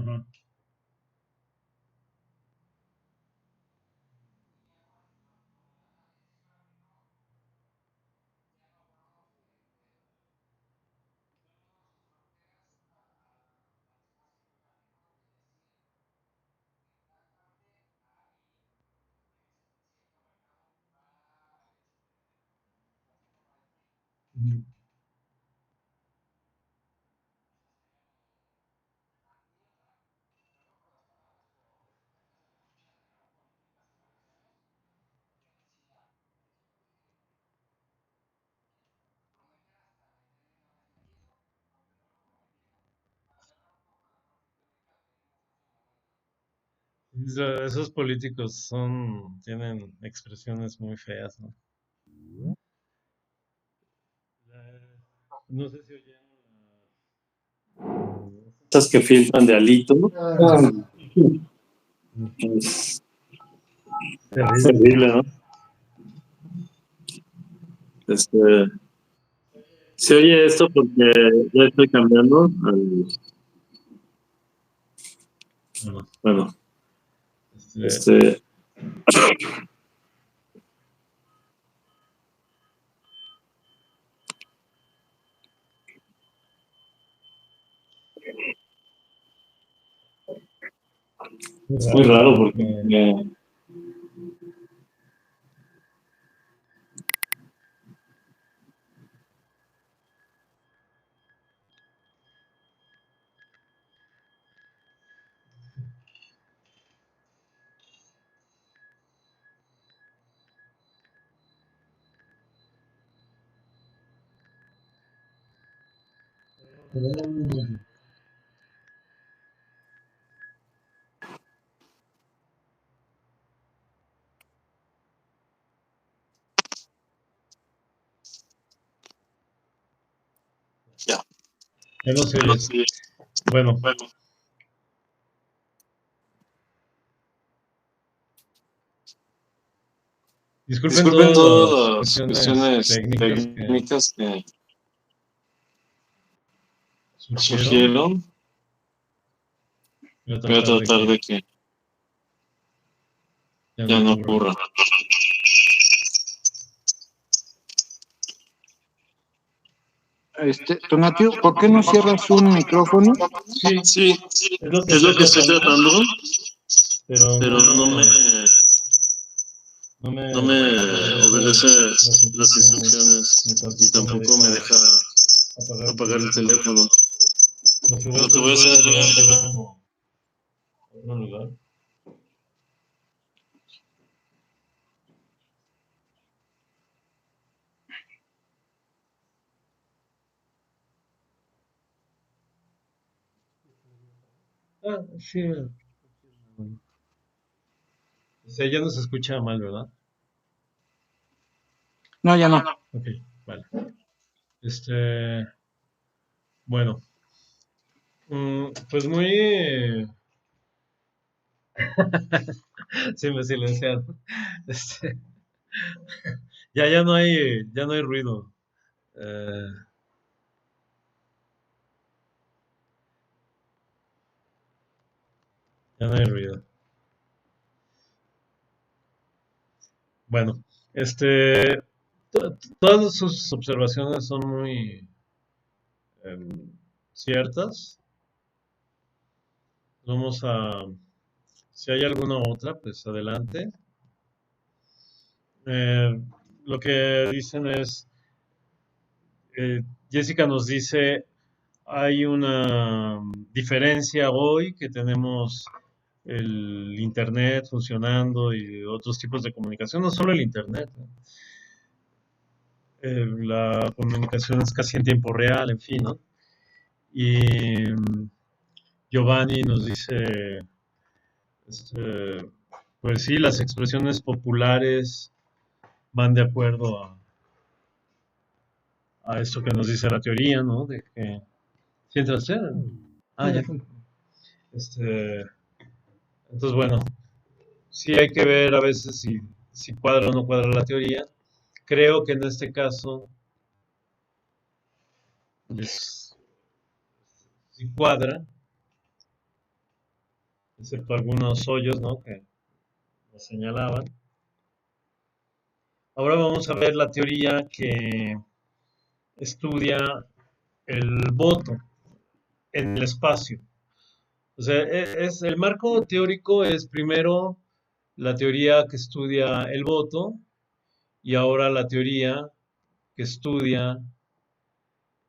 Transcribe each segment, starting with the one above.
Ajá. Ujú. Esos políticos tienen expresiones muy feas, ¿no? No sé si oyeron Estas que filtran de Alito. Es terrible. terrible, ¿no? Este, se oye esto porque ya estoy cambiando Bueno, bueno, este, este, muy es muy raro raro porque porque ya, ya no se no oye. sé, Bueno, bueno, disculpen disculpen todas las todas las cuestiones cuestiones técnicas que técnicas que surgieron. surgieron. Voy a Voy a tratar de tratar que de que ya no ya no ocurra. ocurra. Tonatio, ¿por qué no cierras un micrófono? Sí, Sí, es lo que es estoy lo que estoy tratando, tratando, pero pero no me no me obedece obedece las las instrucciones, instrucciones ni y tampoco me tampoco deja me deja apagar el apagar el teléfono. teléfono. Lo que voy a Lo que hacer voy es a voy hacer a es voy llevar a el llevar. teléfono a otro lugar. Ah, sí. O sea, ya no se escucha mal, ¿verdad? No, ya no. Ok, vale. Bueno, pues muy... Sí, me silenciaron. Este, ya no hay ruido. Eh, ya no hay ruido. Bueno, todas sus observaciones son muy ciertas. Vamos a, si hay alguna otra, pues adelante. Eh, lo que dicen es, Jessica nos dice, hay una diferencia hoy que tenemos el Internet funcionando y otros tipos de comunicación, no solo el Internet, ¿no? La comunicación es casi en tiempo real, en fin, ¿no? Y Giovanni nos dice, este, pues sí, las expresiones populares van de acuerdo a esto que nos dice la teoría, ¿no? De que, ¿sí entraste? Ah, ya. Este, entonces, bueno, sí hay que ver a veces si cuadra o no cuadra la teoría. Creo que en este caso, pues, si cuadra, excepto algunos hoyos, ¿no? Que nos señalaban. Ahora vamos a ver la teoría que estudia el voto en el espacio. O sea, el marco teórico es primero la teoría que estudia el voto y ahora la teoría que estudia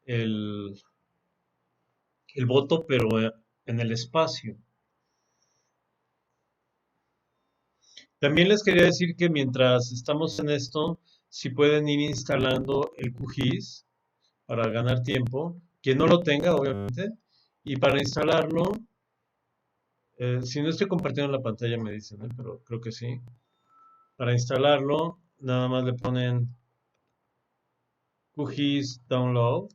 el, el voto, pero en el espacio. También les quería decir que mientras estamos en esto, si pueden ir instalando el QGIS para ganar tiempo, quien no lo tenga, obviamente, y para instalarlo, si no estoy compartiendo la pantalla me dicen, pero creo que sí. Para instalarlo, nada más le ponen QGIS Download,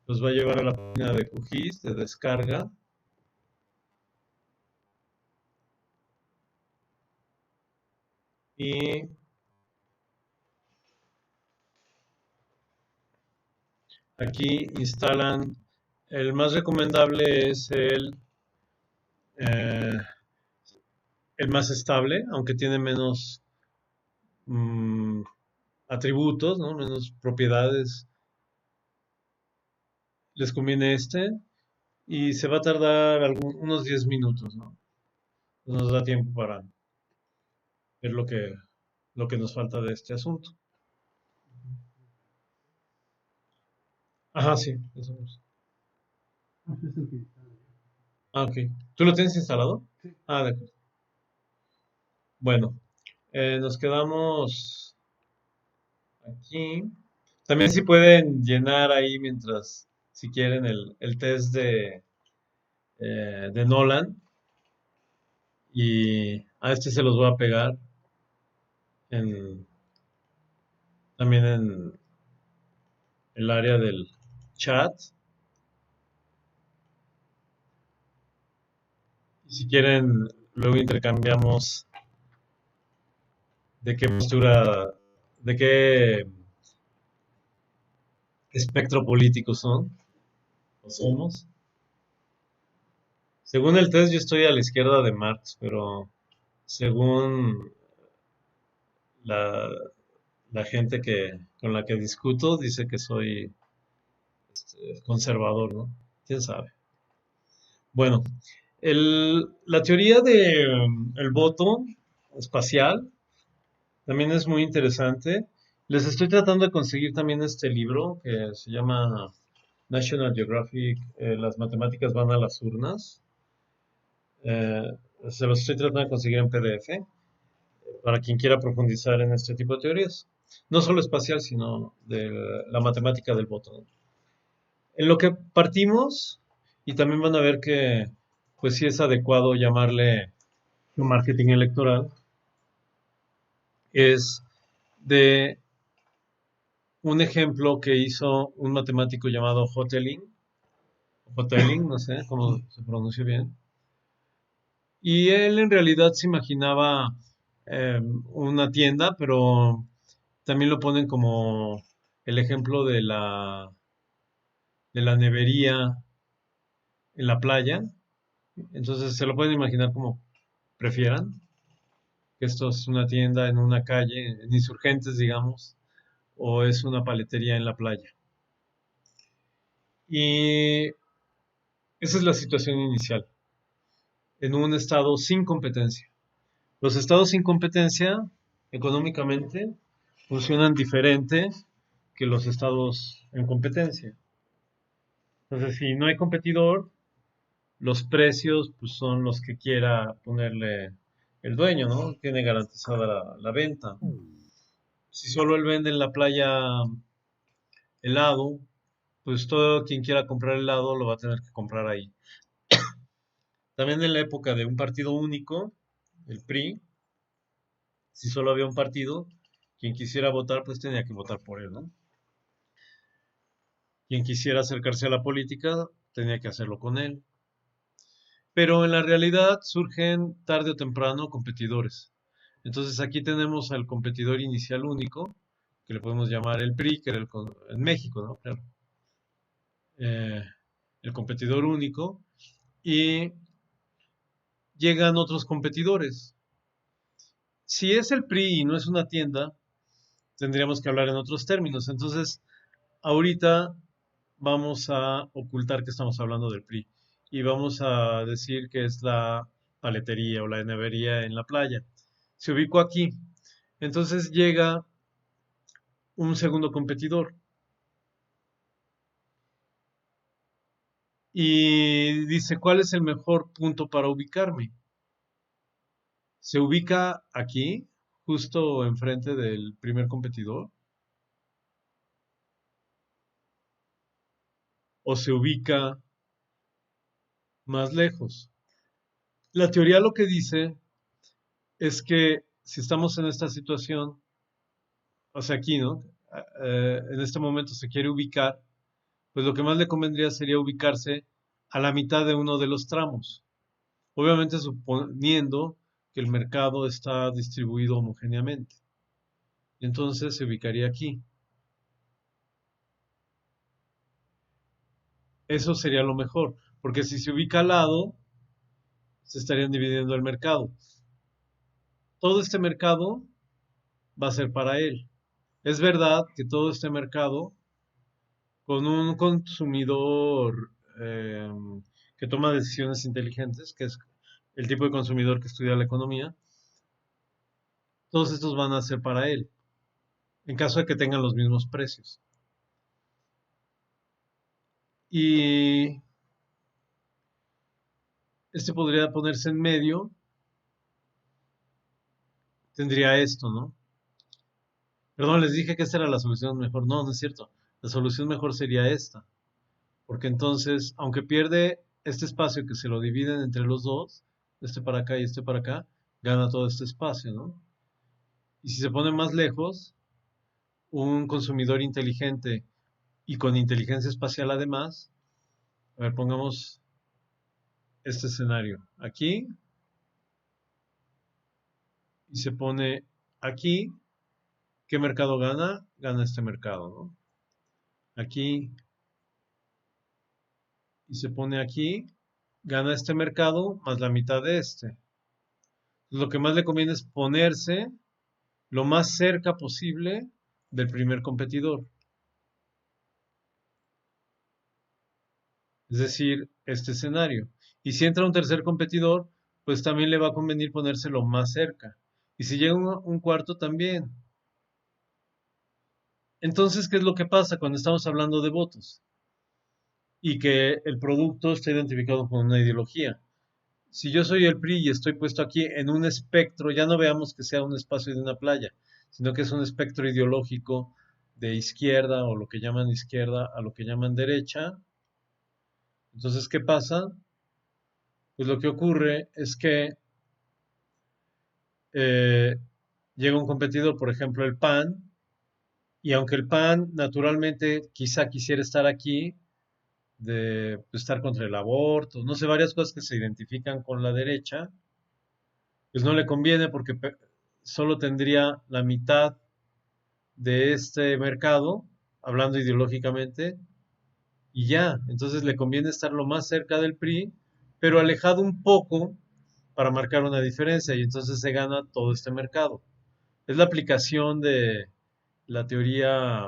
los va a llevar a la página de QGIS de descarga. Y aquí instalan, el más recomendable es eh, el más estable, aunque tiene menos mm, atributos, ¿no? Menos propiedades. Les conviene este y se va a tardar unos 10 minutos, ¿no? Nos da tiempo para ver lo que nos falta de este asunto. Ajá, sí, eso es. Ah, ok. ¿Tú lo tienes instalado? Ah, de acuerdo. Bueno, nos quedamos aquí. También si pueden llenar ahí mientras, si quieren, el test de Nolan. Y a este se los voy a pegar en, también en el área del chat. Y si quieren, luego intercambiamos de qué postura, de qué espectro político son o somos. Según el test, yo estoy a la izquierda de Marx, pero según la, la gente con la que discuto, dice que soy conservador, ¿no? ¿Quién sabe? Bueno, la teoría de el voto espacial también es muy interesante. Les estoy tratando de conseguir también este libro que se llama National Geographic, las matemáticas van a las urnas. Eh, Se los estoy tratando de conseguir en PDF para quien quiera profundizar en este tipo de teorías. No solo espacial, sino de la matemática del voto, ¿no? En lo que partimos, y también van a ver que, pues sí es adecuado llamarle marketing electoral, es de un ejemplo que hizo un matemático llamado Hotelling, no sé cómo se pronuncia bien, y él en realidad se imaginaba una tienda, pero también lo ponen como el ejemplo de la nevería en la playa. Entonces se lo pueden imaginar como prefieran, que esto es una tienda en una calle, en Insurgentes, digamos, o es una paletería en la playa. Y esa es la situación inicial, en un estado sin competencia. Los estados sin competencia, económicamente, funcionan diferente que los estados en competencia. Entonces, si no hay competidor, los precios pues, son los que quiera ponerle el dueño, ¿no? Tiene garantizada la venta. Si solo él vende en la playa helado, pues todo quien quiera comprar helado lo va a tener que comprar ahí. También en la época de un partido único, el PRI, si solo había un partido, quien quisiera votar pues tenía que votar por él, ¿no? Quien quisiera acercarse a la política tenía que hacerlo con él. Pero en la realidad surgen tarde o temprano competidores. Entonces aquí tenemos al competidor inicial único, que le podemos llamar el PRI, que era en México, ¿no? Claro. Eh, el competidor único. Y llegan otros competidores. Si es el PRI y no es una tienda, tendríamos que hablar en otros términos. Entonces, ahorita vamos a ocultar que estamos hablando del PRI y vamos a decir que es la paletería o la nevería en la playa. Se ubicó aquí. Entonces llega un segundo competidor y dice, ¿cuál es el mejor punto para ubicarme? ¿Se ubica aquí, justo enfrente del primer competidor? ¿O se ubica más lejos? La teoría lo que dice es que si estamos en esta situación, o sea, aquí, ¿no? En este momento se quiere ubicar, pues lo que más le convendría sería ubicarse a la mitad de uno de los tramos. Obviamente suponiendo que el mercado está distribuido homogéneamente. Entonces se ubicaría aquí. Eso sería lo mejor, porque si se ubica al lado, se estarían dividiendo el mercado. Todo este mercado va a ser para él. Es verdad que todo este mercado, con un consumidor eh, que toma decisiones inteligentes, que es el tipo de consumidor que estudia la economía, todos estos van a ser para él, en caso de que tengan los mismos precios. Y este podría ponerse en medio, tendría esto, ¿no? Perdón, les dije que esta era la solución mejor. No, no es cierto. La solución mejor sería esta. Porque entonces, aunque pierde este espacio que se lo dividen entre los dos, este para acá y este para acá, gana todo este espacio, ¿no? Y si se pone más lejos, un consumidor inteligente y con inteligencia espacial además, a ver, pongamos este escenario aquí y se pone aquí, ¿qué mercado gana? Gana este mercado, ¿no? Aquí y se pone aquí, gana este mercado más la mitad de este. Lo que más le conviene es ponerse lo más cerca posible del primer competidor. Es decir, este escenario. Y si entra un tercer competidor, pues también le va a convenir ponerse lo más cerca. Y si llega un cuarto, también. Entonces, ¿qué es lo que pasa cuando estamos hablando de votos? Y que el producto está identificado con una ideología. Si yo soy el PRI y estoy puesto aquí en un espectro, ya no veamos que sea un espacio de una playa, sino que es un espectro ideológico de izquierda o lo que llaman izquierda a lo que llaman derecha. Entonces, ¿qué pasa? Pues lo que ocurre es que eh, llega un competidor, por ejemplo, el PAN, y aunque el PAN naturalmente quizá quisiera estar aquí, de pues, estar contra el aborto, no sé, varias cosas que se identifican con la derecha, pues no le conviene porque solo tendría la mitad de este mercado, hablando ideológicamente, y ya, entonces le conviene estar lo más cerca del PRI, pero alejado un poco para marcar una diferencia y entonces se gana todo este mercado. Es la aplicación de la teoría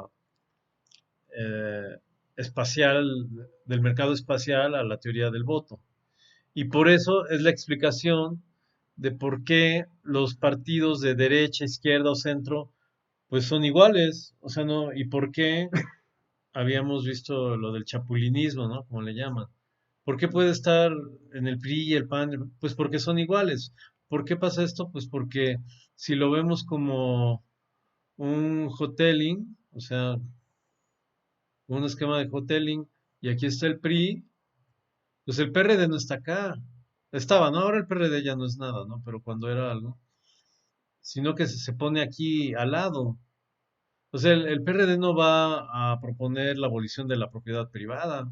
eh, espacial, del mercado espacial a la teoría del voto. Y por eso es la explicación de por qué los partidos de derecha, izquierda o centro pues son iguales, o sea, no, y por qué habíamos visto lo del chapulinismo, ¿no? Como le llaman. ¿Por qué puede estar en el PRI y el PAN? Pues porque son iguales. ¿Por qué pasa esto? Pues porque si lo vemos como un hoteling, o sea, un esquema de hoteling, y aquí está el PRI, pues el PRD no está acá. Estaba, ¿no? Ahora el PRD ya no es nada, ¿no? Pero cuando era algo, sino que se pone aquí al lado. O sea, el PRD no va a proponer la abolición de la propiedad privada,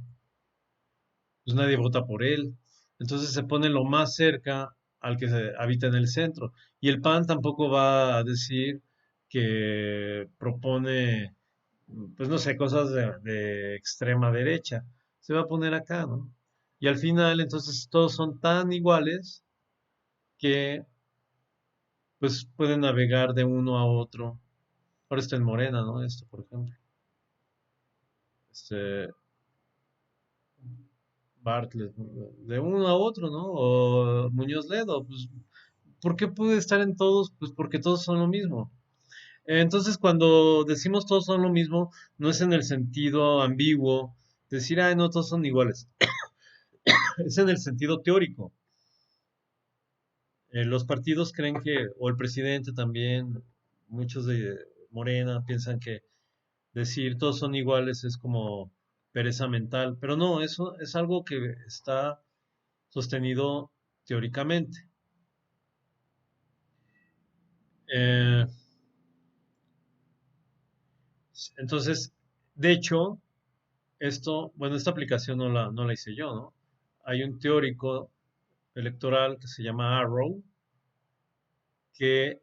pues nadie vota por él. Entonces se pone lo más cerca al que se habita en el centro. Y el PAN tampoco va a decir que propone, pues no sé, cosas de extrema derecha. Se va a poner acá, ¿no? Y al final, entonces, todos son tan iguales que pues pueden navegar de uno a otro. Ahora está en Morena, ¿no? Esto, por ejemplo. Este, Bartlett, ¿no? De uno a otro, ¿no? O Muñoz Ledo, pues, ¿por qué puede estar en todos? Pues porque todos son lo mismo. Entonces, cuando decimos todos son lo mismo, no es en el sentido ambiguo, decir, ay, no, todos son iguales. Es en el sentido teórico. Los partidos creen que, o el presidente también, muchos de Morena piensan que decir todos son iguales es como pereza mental, pero no, eso es algo que está sostenido teóricamente. Eh, entonces, de hecho, bueno, esta aplicación no la hice yo, ¿no? Hay un teórico electoral que se llama Arrow, que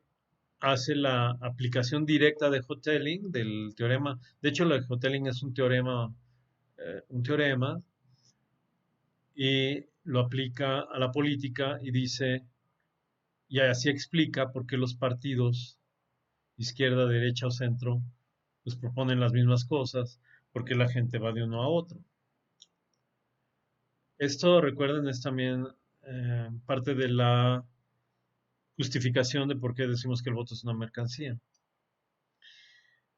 hace la aplicación directa de Hotelling, del teorema. De hecho, lo de Hotelling es un teorema, y lo aplica a la política y dice, y así explica por qué los partidos, izquierda, derecha o centro, pues proponen las mismas cosas, porque la gente va de uno a otro. Esto, recuerden, es también parte de la justificación de por qué decimos que el voto es una mercancía.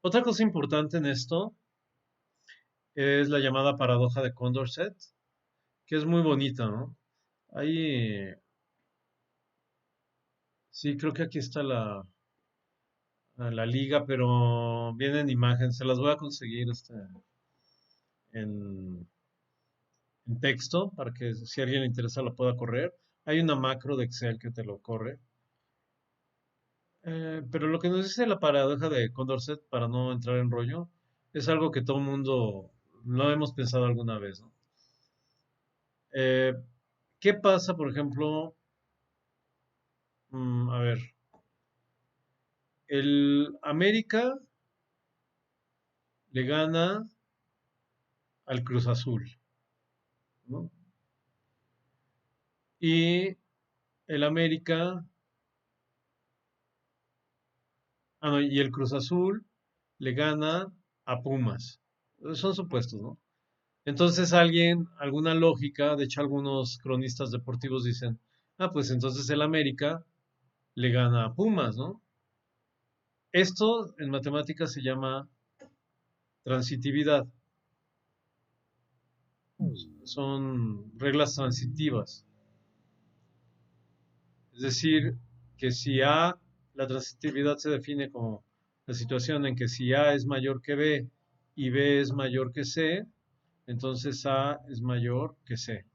Otra cosa importante en esto es la llamada paradoja de Condorcet, que es muy bonita, ¿no? Ahí, sí, creo que aquí está la liga, pero vienen imágenes, se las voy a conseguir en, en texto para que si a alguien le interesa la pueda correr. Hay una macro de Excel que te lo corre. Pero lo que nos dice la paradoja de Condorcet, para no entrar en rollo, es algo que todo el mundo lo hemos pensado alguna vez, ¿no? Eh, ¿Qué pasa, por ejemplo? A ver, el América le gana al Cruz Azul, ¿no? Y el América, no, y el Cruz Azul le gana a Pumas. Son supuestos, ¿no? Entonces alguna lógica, de hecho algunos cronistas deportivos dicen, pues entonces el América le gana a Pumas, ¿no? Esto en matemáticas se llama transitividad. Son reglas transitivas. Es decir, que si la transitividad se define como la situación en que si A es mayor que B y B es mayor que C, entonces A es mayor que C.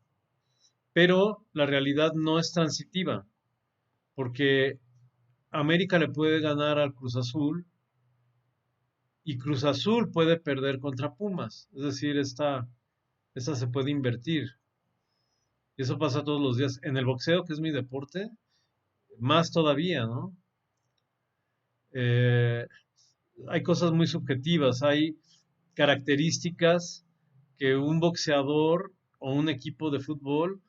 Pero la realidad no es transitiva, porque América le puede ganar al Cruz Azul y Cruz Azul puede perder contra Pumas. Es decir, esta se puede invertir. Y eso pasa todos los días. En el boxeo, que es mi deporte, más todavía, ¿no? Eh, Hay cosas muy subjetivas, hay características que un boxeador o un equipo de fútbol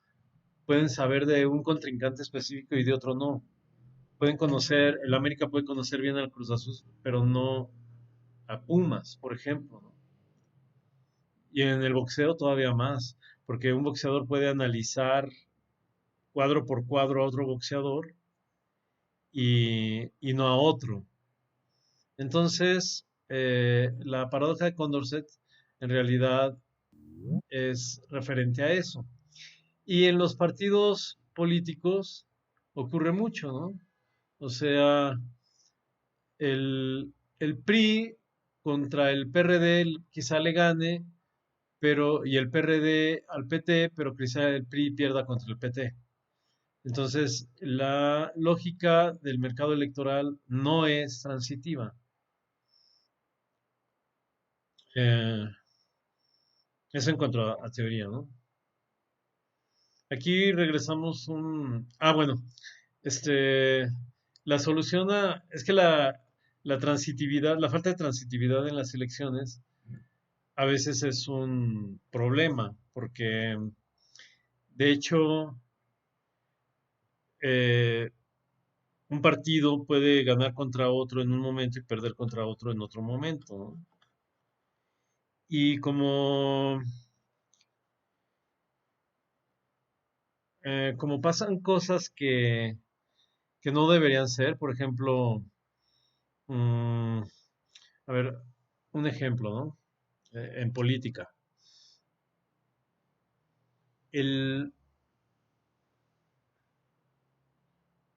pueden saber de un contrincante específico y de otro no. El América puede conocer bien al Cruz Azul, pero no a Pumas, por ejemplo, ¿no? Y en el boxeo todavía más, porque un boxeador puede analizar cuadro por cuadro a otro boxeador y no a otro. Entonces, la paradoja de Condorcet en realidad es referente a eso. Y en los partidos políticos ocurre mucho, ¿no? O sea, el PRI contra el PRD quizá le gane, y el PRD al PT, pero quizá el PRI pierda contra el PT. Entonces, la lógica del mercado electoral no es transitiva. Eh, Eso en cuanto a teoría, ¿no? Aquí regresamos bueno, este, la solución es que la transitividad, la falta de transitividad en las elecciones a veces es un problema, porque de hecho eh, un partido puede ganar contra otro en un momento y perder contra otro en otro momento, ¿no? Y como pasan cosas que no deberían ser, por ejemplo, mm, a ver, un ejemplo, ¿no? En política. El,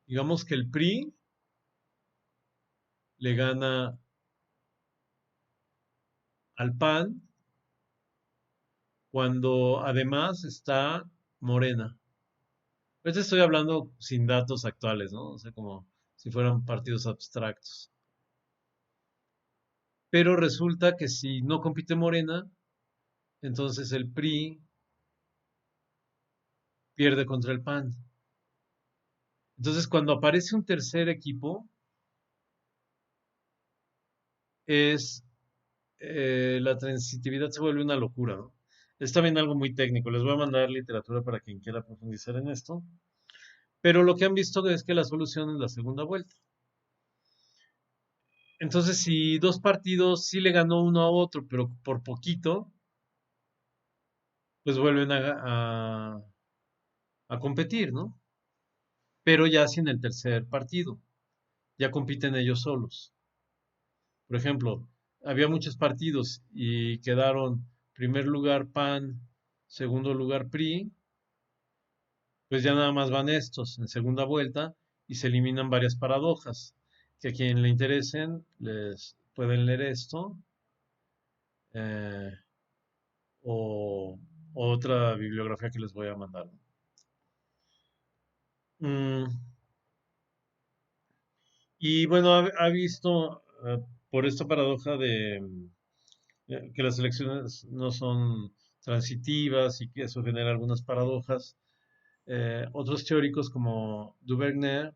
digamos que el PRI le gana al PAN cuando además está Morena. Ahorita estoy hablando sin datos actuales, ¿no? O sea, como si fueran partidos abstractos. Pero resulta que si no compite Morena, entonces el PRI pierde contra el PAN. Entonces, cuando aparece un tercer equipo, es la transitividad se vuelve una locura, ¿no? Es también algo muy técnico. Les voy a mandar literatura para quien quiera profundizar en esto. Pero lo que han visto es que la solución es la segunda vuelta. Entonces, si dos partidos sí le ganó uno a otro, pero por poquito, pues vuelven a competir, ¿no? Pero ya sin el tercer partido. Ya compiten ellos solos. Por ejemplo, había muchos partidos y quedaron primer lugar PAN, segundo lugar PRI, pues ya nada más van estos en segunda vuelta y se eliminan varias paradojas que a quien le interesen les pueden leer esto eh, o otra bibliografía que les voy a mandar. Mm, y bueno, ha visto por esta paradoja de que las elecciones no son transitivas y que eso genera algunas paradojas. Otros teóricos como Duvernay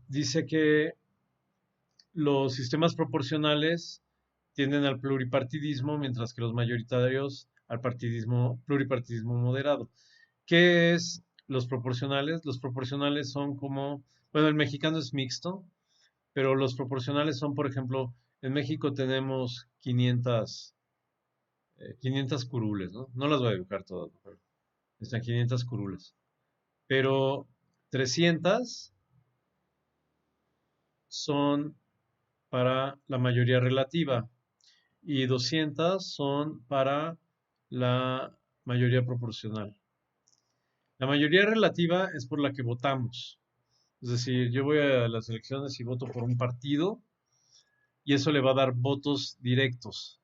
dice que los sistemas proporcionales tienden al pluripartidismo, mientras que los mayoritarios al pluripartidismo moderado. ¿Qué es los proporcionales? Los proporcionales son como, bueno, el mexicano es mixto, pero los proporcionales son, por ejemplo, en México tenemos 500 curules, ¿no? No las voy a dibujar todas, pero están 500 curules. Pero 300 son para la mayoría relativa y 200 son para la mayoría proporcional. La mayoría relativa es por la que votamos. Es decir, yo voy a las elecciones y voto por un partido y eso le va a dar votos directos.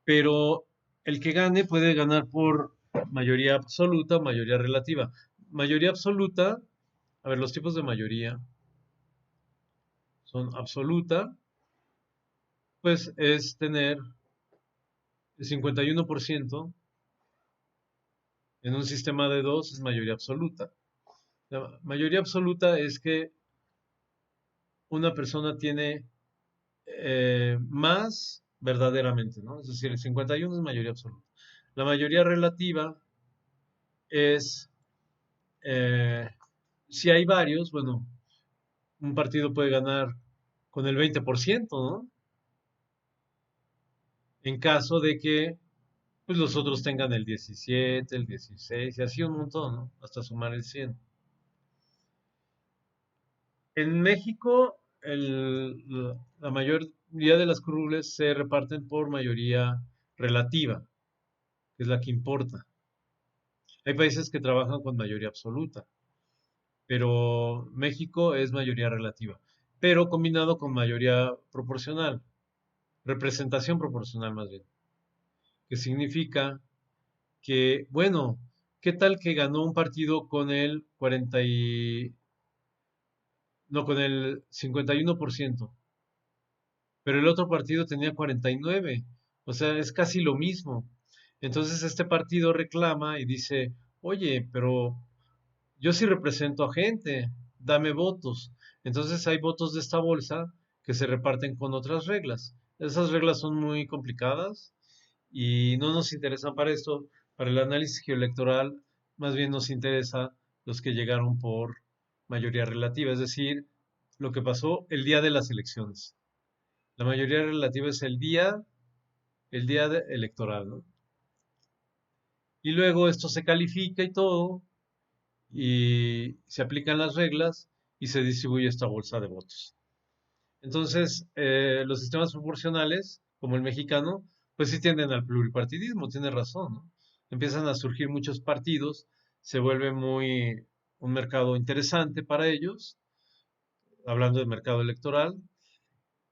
Pero el que gane puede ganar por mayoría absoluta o mayoría relativa. Mayoría absoluta, a ver, los tipos de mayoría son absoluta, pues es tener el 51% en un sistema de dos es mayoría absoluta. La mayoría absoluta es que una persona tiene más verdaderamente, ¿no? Es decir, el 51 es mayoría absoluta. La mayoría relativa es, eh, si hay varios, bueno, un partido puede ganar con el 20%, ¿no? En caso de que pues, los otros tengan el 17, el 16 y así un montón, ¿no? Hasta sumar el 100. En México, la mayoría de las curules se reparten por mayoría relativa, que es la que importa. Hay países que trabajan con mayoría absoluta, pero México es mayoría relativa, pero combinado con mayoría proporcional, representación proporcional más bien, que significa que, bueno, ¿qué tal que ganó un partido con el 40 no, con el 51%? Pero el otro partido tenía 49, o sea, es casi lo mismo. Entonces este partido reclama y dice, oye, pero yo sí represento a gente, dame votos. Entonces hay votos de esta bolsa que se reparten con otras reglas. Esas reglas son muy complicadas y no nos interesan para esto. Para el análisis geoelectoral más bien nos interesa los que llegaron por mayoría relativa, es decir, lo que pasó el día de las elecciones. La mayoría relativa es electoral, ¿no? Y luego esto se califica y todo, y se aplican las reglas y se distribuye esta bolsa de votos. Entonces, los sistemas proporcionales, como el mexicano, pues sí tienden al pluripartidismo, tiene razón, ¿no? Empiezan a surgir muchos partidos, se vuelve un mercado interesante para ellos, hablando de mercado electoral,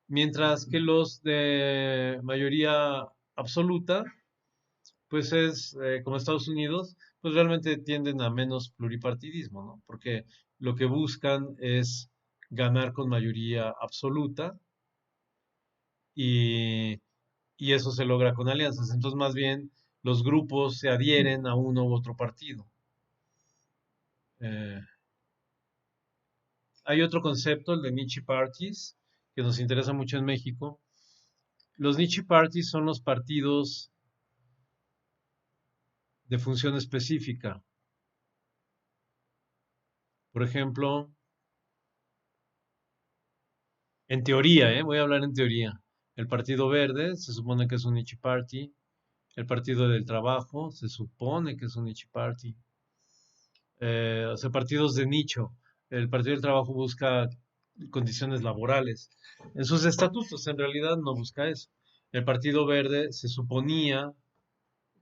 mientras que los de mayoría absoluta, pues es como Estados Unidos, pues realmente tienden a menos pluripartidismo, ¿no? Porque lo que buscan es ganar con mayoría absoluta y, y eso se logra con alianzas. Entonces, más bien, los grupos se adhieren a uno u otro partido. Eh, Hay otro concepto, el de niche parties, que nos interesa mucho en México. Los niche parties son los partidos de función específica. Por ejemplo, en teoría, voy a hablar en teoría. El Partido Verde se supone que es un niche party. El Partido del Trabajo se supone que es un niche party. O sea, partidos de nicho. El Partido del Trabajo busca condiciones laborales. En sus estatutos, en realidad, no busca eso. El Partido Verde se suponía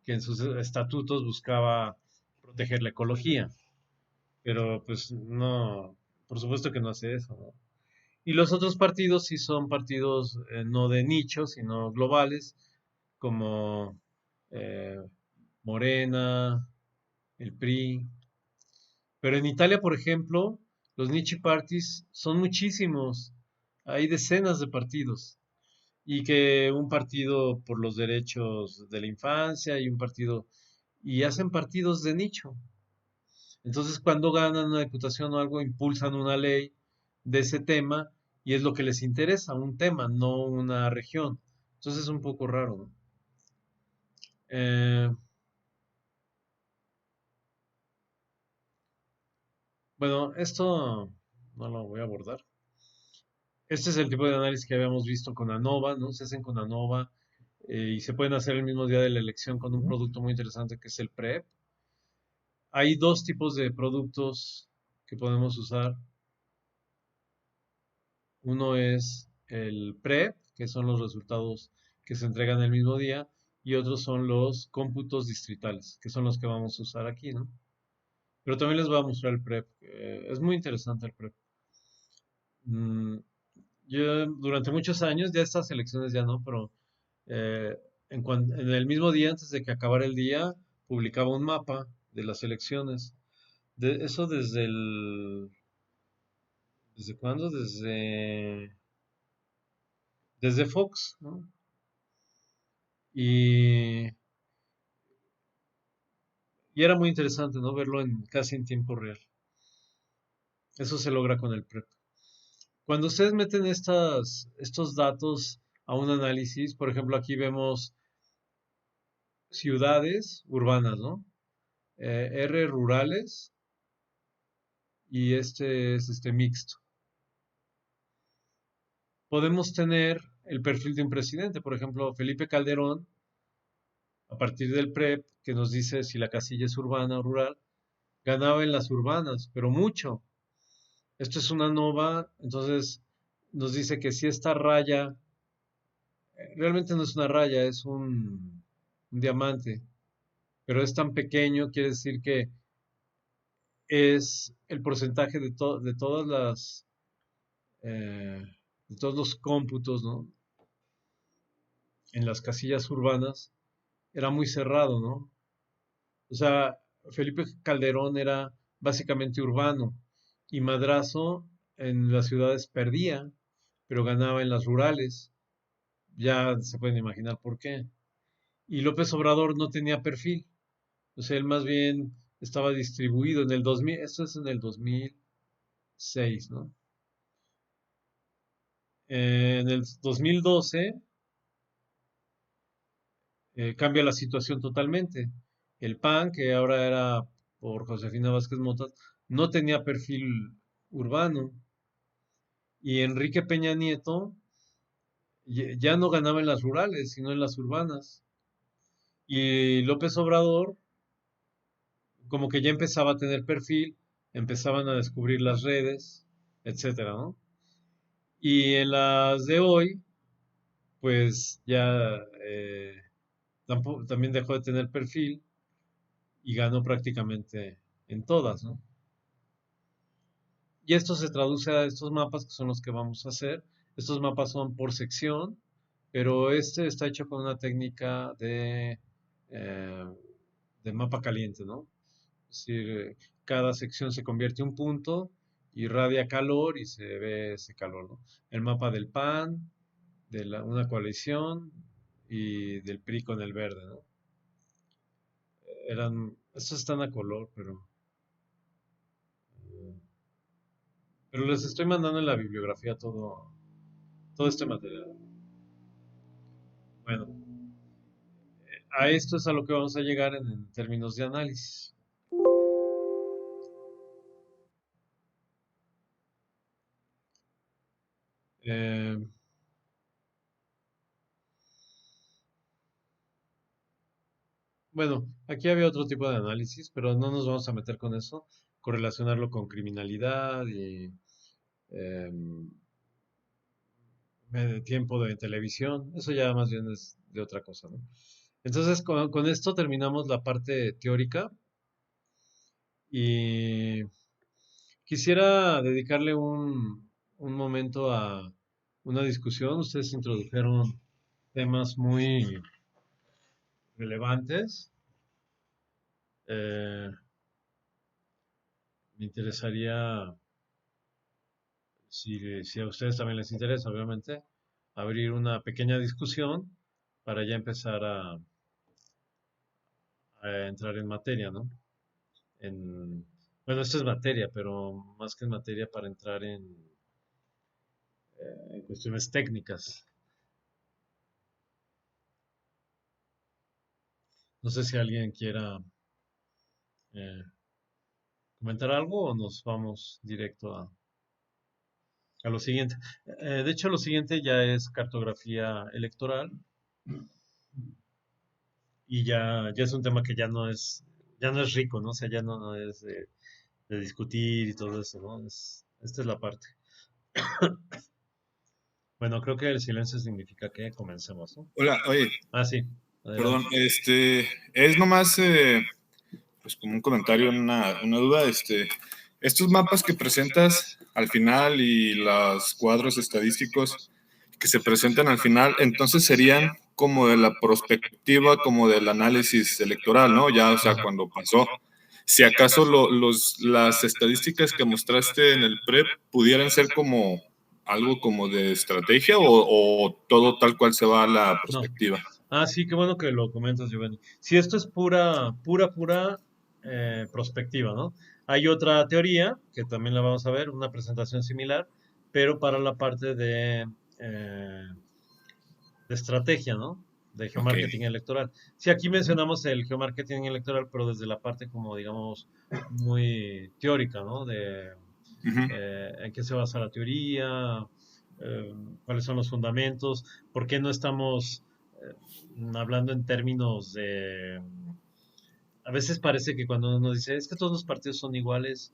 que en sus estatutos buscaba proteger la ecología, pero pues no, por supuesto que no hace eso, ¿no? Y los otros partidos sí son partidos no de nicho, sino globales, como eh, Morena, el PRI. Pero en Italia, por ejemplo, los niche parties son muchísimos. Hay decenas de partidos. Y que un partido por los derechos de la infancia y un partido... Y hacen partidos de nicho. Entonces, cuando ganan una diputación o algo, impulsan una ley de ese tema y es lo que les interesa, un tema, no una región. Entonces es un poco raro, ¿no? Eh, bueno, esto no lo voy a abordar. Este es el tipo de análisis que habíamos visto con ANOVA, ¿no? Se hacen con ANOVA y se pueden hacer el mismo día de la elección con un producto muy interesante que es el PREP. Hay dos tipos de productos que podemos usar. Uno es el PREP, que son los resultados que se entregan el mismo día, y otros son los cómputos distritales, que son los que vamos a usar aquí, ¿no? Pero también les voy a mostrar el PREP. Es muy interesante el PREP. Mm, yo durante muchos años, ya estas elecciones ya no, pero eh, en el mismo día, antes de que acabara el día, publicaba un mapa de las elecciones. Eso ¿desde cuándo? Desde Fox, ¿no? Y, y era muy interesante, ¿no? Verlo casi en tiempo real. Eso se logra con el PREP. Cuando ustedes meten estos datos a un análisis, por ejemplo, aquí vemos ciudades urbanas, ¿no? R rurales y este es mixto. Podemos tener el perfil de un presidente, por ejemplo, Felipe Calderón, a partir del PREP, que nos dice si la casilla es urbana o rural, ganaba en las urbanas, pero mucho. Esto es una nova, entonces nos dice que si esta raya, realmente no es una raya, es un diamante, pero es tan pequeño, quiere decir que es el porcentaje de todas eh, de todos los cómputos, ¿no? En las casillas urbanas, era muy cerrado, ¿no? O sea, Felipe Calderón era básicamente urbano y Madrazo en las ciudades perdía, pero ganaba en las rurales. Ya se pueden imaginar por qué. Y López Obrador no tenía perfil. O sea, él más bien estaba distribuido en el 2000, esto es en el 2006, ¿no? En el 2012 cambia la situación totalmente. El PAN, que ahora era por Josefina Vázquez Motas, no tenía perfil urbano. Y Enrique Peña Nieto ya no ganaba en las rurales, sino en las urbanas. Y López Obrador como que ya empezaba a tener perfil, empezaban a descubrir las redes, etcétera, ¿no? Y en las de hoy, pues ya también dejó de tener perfil y ganó prácticamente en todas, ¿no? Y esto se traduce a estos mapas que son los que vamos a hacer. Estos mapas son por sección, pero este está hecho con una técnica eh, de mapa caliente, ¿no? Es decir, cada sección se convierte en un punto, irradia calor y se ve ese calor, ¿no? El mapa del PAN, de una coalición y del PRI con el verde, ¿no? Estos están a color, pero les estoy mandando en la bibliografía todo este material. Bueno, a esto es a lo que vamos a llegar en términos de análisis. Eh, bueno, aquí había otro tipo de análisis, pero no nos vamos a meter con eso, correlacionarlo con criminalidad y em, tiempo de televisión, eso ya más bien es de otra cosa, ¿no? Entonces, con esto terminamos la parte teórica y quisiera dedicarle un momento a una discusión. Ustedes introdujeron temas muy relevantes. Eh, Me interesaría, si a ustedes también les interesa, obviamente, abrir una pequeña discusión para ya empezar a entrar en materia, ¿no? En, bueno, esto es materia, pero más que en materia para entrar en cuestiones técnicas. No sé si alguien quiera eh, comentar algo o nos vamos directo a lo siguiente. De hecho, lo siguiente ya es cartografía electoral y ya es un tema que ya no es rico, ¿no? O sea, ya no es de discutir y todo eso, ¿no? Esta es la parte. Bueno, creo que el silencio significa que comencemos, ¿no? Hola, oye, Ah, sí, perdón, adelante. es nomás pues como un comentario, una duda, estos mapas que presentas al final y los cuadros estadísticos que se presentan al final, entonces serían como de la perspectiva, como del análisis electoral, ¿no? Ya, o sea, Ajá. cuando pasó. Si acaso las estadísticas que mostraste en el PREP pudieran ser como algo como de estrategia o todo tal cual se va a la No. perspectiva. Ah, sí, qué bueno que lo comentas, Giovanni. Si esto es pura prospectiva, ¿no? Hay otra teoría, que también la vamos a ver, una presentación similar, pero para la parte de estrategia, ¿no? De Ok. geomarketing electoral. Sí, aquí mencionamos el geomarketing electoral, pero desde la parte como, digamos, muy teórica, ¿no? De Ujú. en qué se basa la teoría, eh, cuáles son los fundamentos, por qué no estamos hablando en términos de... A veces parece que cuando uno dice, es que todos los partidos son iguales,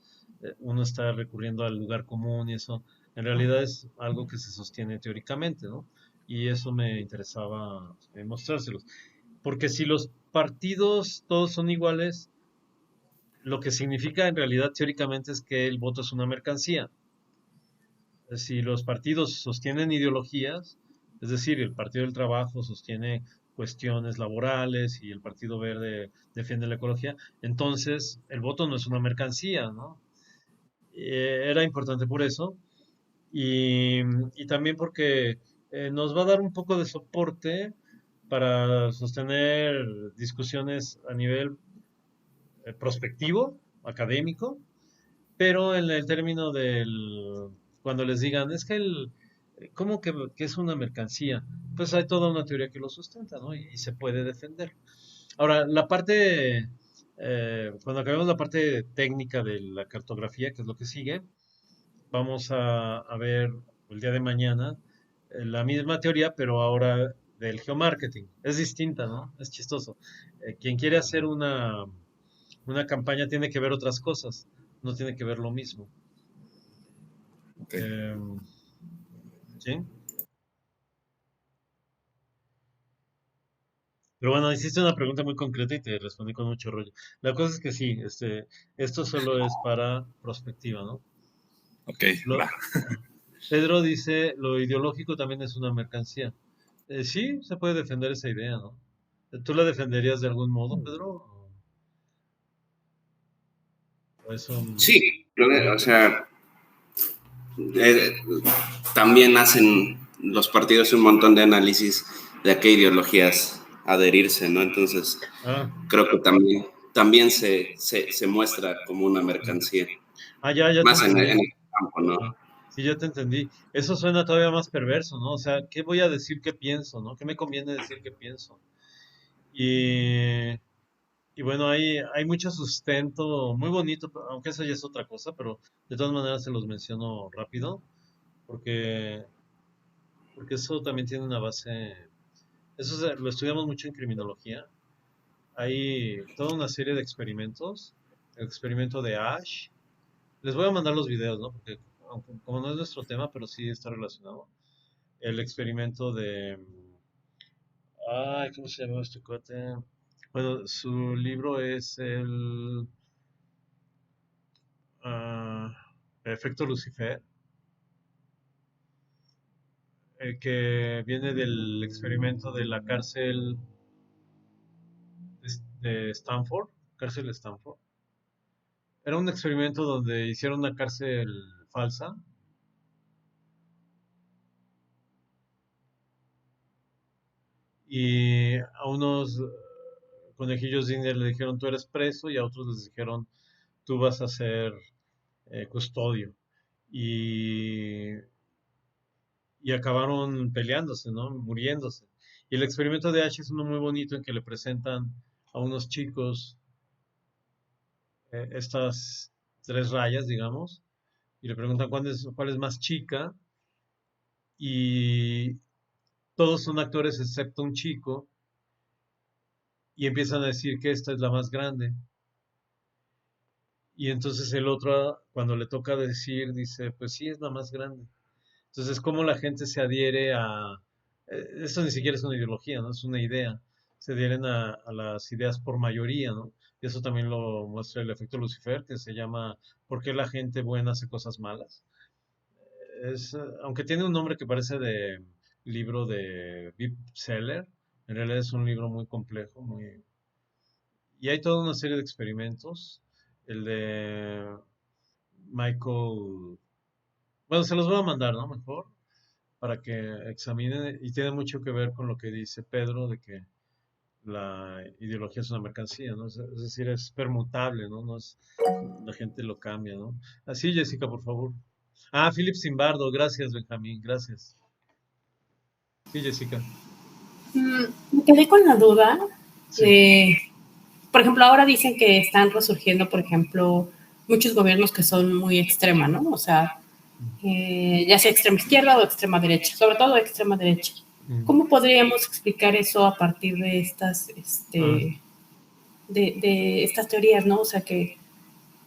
uno está recurriendo al lugar común y eso, en realidad es algo que se sostiene teóricamente, ¿no? Y eso me interesaba mostrárselos. Porque si los partidos todos son iguales, lo que significa en realidad teóricamente es que el voto es una mercancía. Si los partidos sostienen ideologías, es decir, el Partido del Trabajo sostiene cuestiones laborales y el Partido Verde defiende la ecología, entonces el voto no es una mercancía, ¿no? Era importante por eso y también porque nos va a dar un poco de soporte para sostener discusiones a nivel prospectivo, académico, pero en el término cuando les digan, es que ¿cómo que es una mercancía? Pues hay toda una teoría que lo sustenta, ¿no? Y se puede defender. Ahora, la parte Cuando acabemos la parte técnica de la cartografía, que es lo que sigue, vamos a ver el día de mañana la misma teoría, pero ahora del geomarketing. Es distinta, ¿no? Es chistoso. Quien quiere hacer una campaña tiene que ver otras cosas, no tiene que ver lo mismo. Ok. Em, ¿Sí? Pero bueno, hiciste una pregunta muy concreta y te respondí con mucho rollo. La cosa es que sí, esto solo es para prospectiva, ¿no? Ok, Lo- va. Pedro dice, lo ideológico también es una mercancía. Sí, se puede defender esa idea, ¿no? ¿Tú la defenderías de algún modo, Pedro? ¿O eso? Sí, o sea, eh, también hacen los partidos un montón de análisis de a qué ideologías adherirse, ¿no? Entonces, Ah, creo que también se muestra como una mercancía, ya te más entendí. en el campo, ¿no? Ajá. Sí, ya te entendí. Eso suena todavía más perverso, ¿no? O sea, ¿qué voy a decir que pienso, ¿no? ¿Qué me conviene decir que pienso? Y, y bueno, hay mucho sustento muy bonito, aunque eso ya es otra cosa, pero de todas maneras se los menciono rápido, porque, porque eso también tiene una base, lo estudiamos mucho en criminología. Hay toda una serie de experimentos, el experimento de Ash. Les voy a mandar los videos, ¿no? Porque como no es nuestro tema, pero sí está relacionado. El experimento de... Ay, ¿cómo se llama este cuate? Bueno, su libro es el ah, Efecto Lucifer, que viene del experimento de la cárcel de Stanford, cárcel de Stanford. Era un experimento donde hicieron una cárcel falsa y a unos conejillos de India le dijeron tú eres preso y a otros les dijeron tú vas a ser custodio. Y, y acabaron peleándose, ¿no? Muriéndose. Y el experimento de H es uno muy bonito en que le presentan a unos chicos estas tres rayas, digamos, y le preguntan cuál es más chica y todos son actores excepto un chico y empiezan a decir que esta es la más grande. Y entonces el otro, cuando le toca decir, dice, pues sí, es la más grande. Entonces, cómo la gente se adhiere a... Esto ni siquiera es una ideología, ¿no? Es una idea. Se adhieren a las ideas por mayoría, ¿no? Y eso también lo muestra el efecto Lucifer, que se llama ¿Por qué la gente buena hace cosas malas? Aunque tiene un nombre que parece de libro de bestseller, en realidad es un libro muy complejo, muy... Y hay toda una serie de experimentos. El de Michael... Bueno, se los voy a mandar, ¿no? Mejor para que examinen y tiene mucho que ver con lo que dice Pedro de que la ideología es una mercancía, ¿no? Es decir, es permutable, ¿no? No es, la gente lo cambia, ¿no? Así, Jessica, por favor. Ah, Philip Zimbardo, gracias, Benjamín, gracias. Sí, Jessica. Me quedé con la duda Sí. de, por ejemplo, ahora dicen que están resurgiendo, por ejemplo, muchos gobiernos que son muy extrema, ¿no? O sea, ya sea extrema izquierda o extrema derecha, sobre todo extrema derecha. Mm. ¿Cómo podríamos explicar eso a partir de Ah, de estas teorías, ¿no? O sea, que,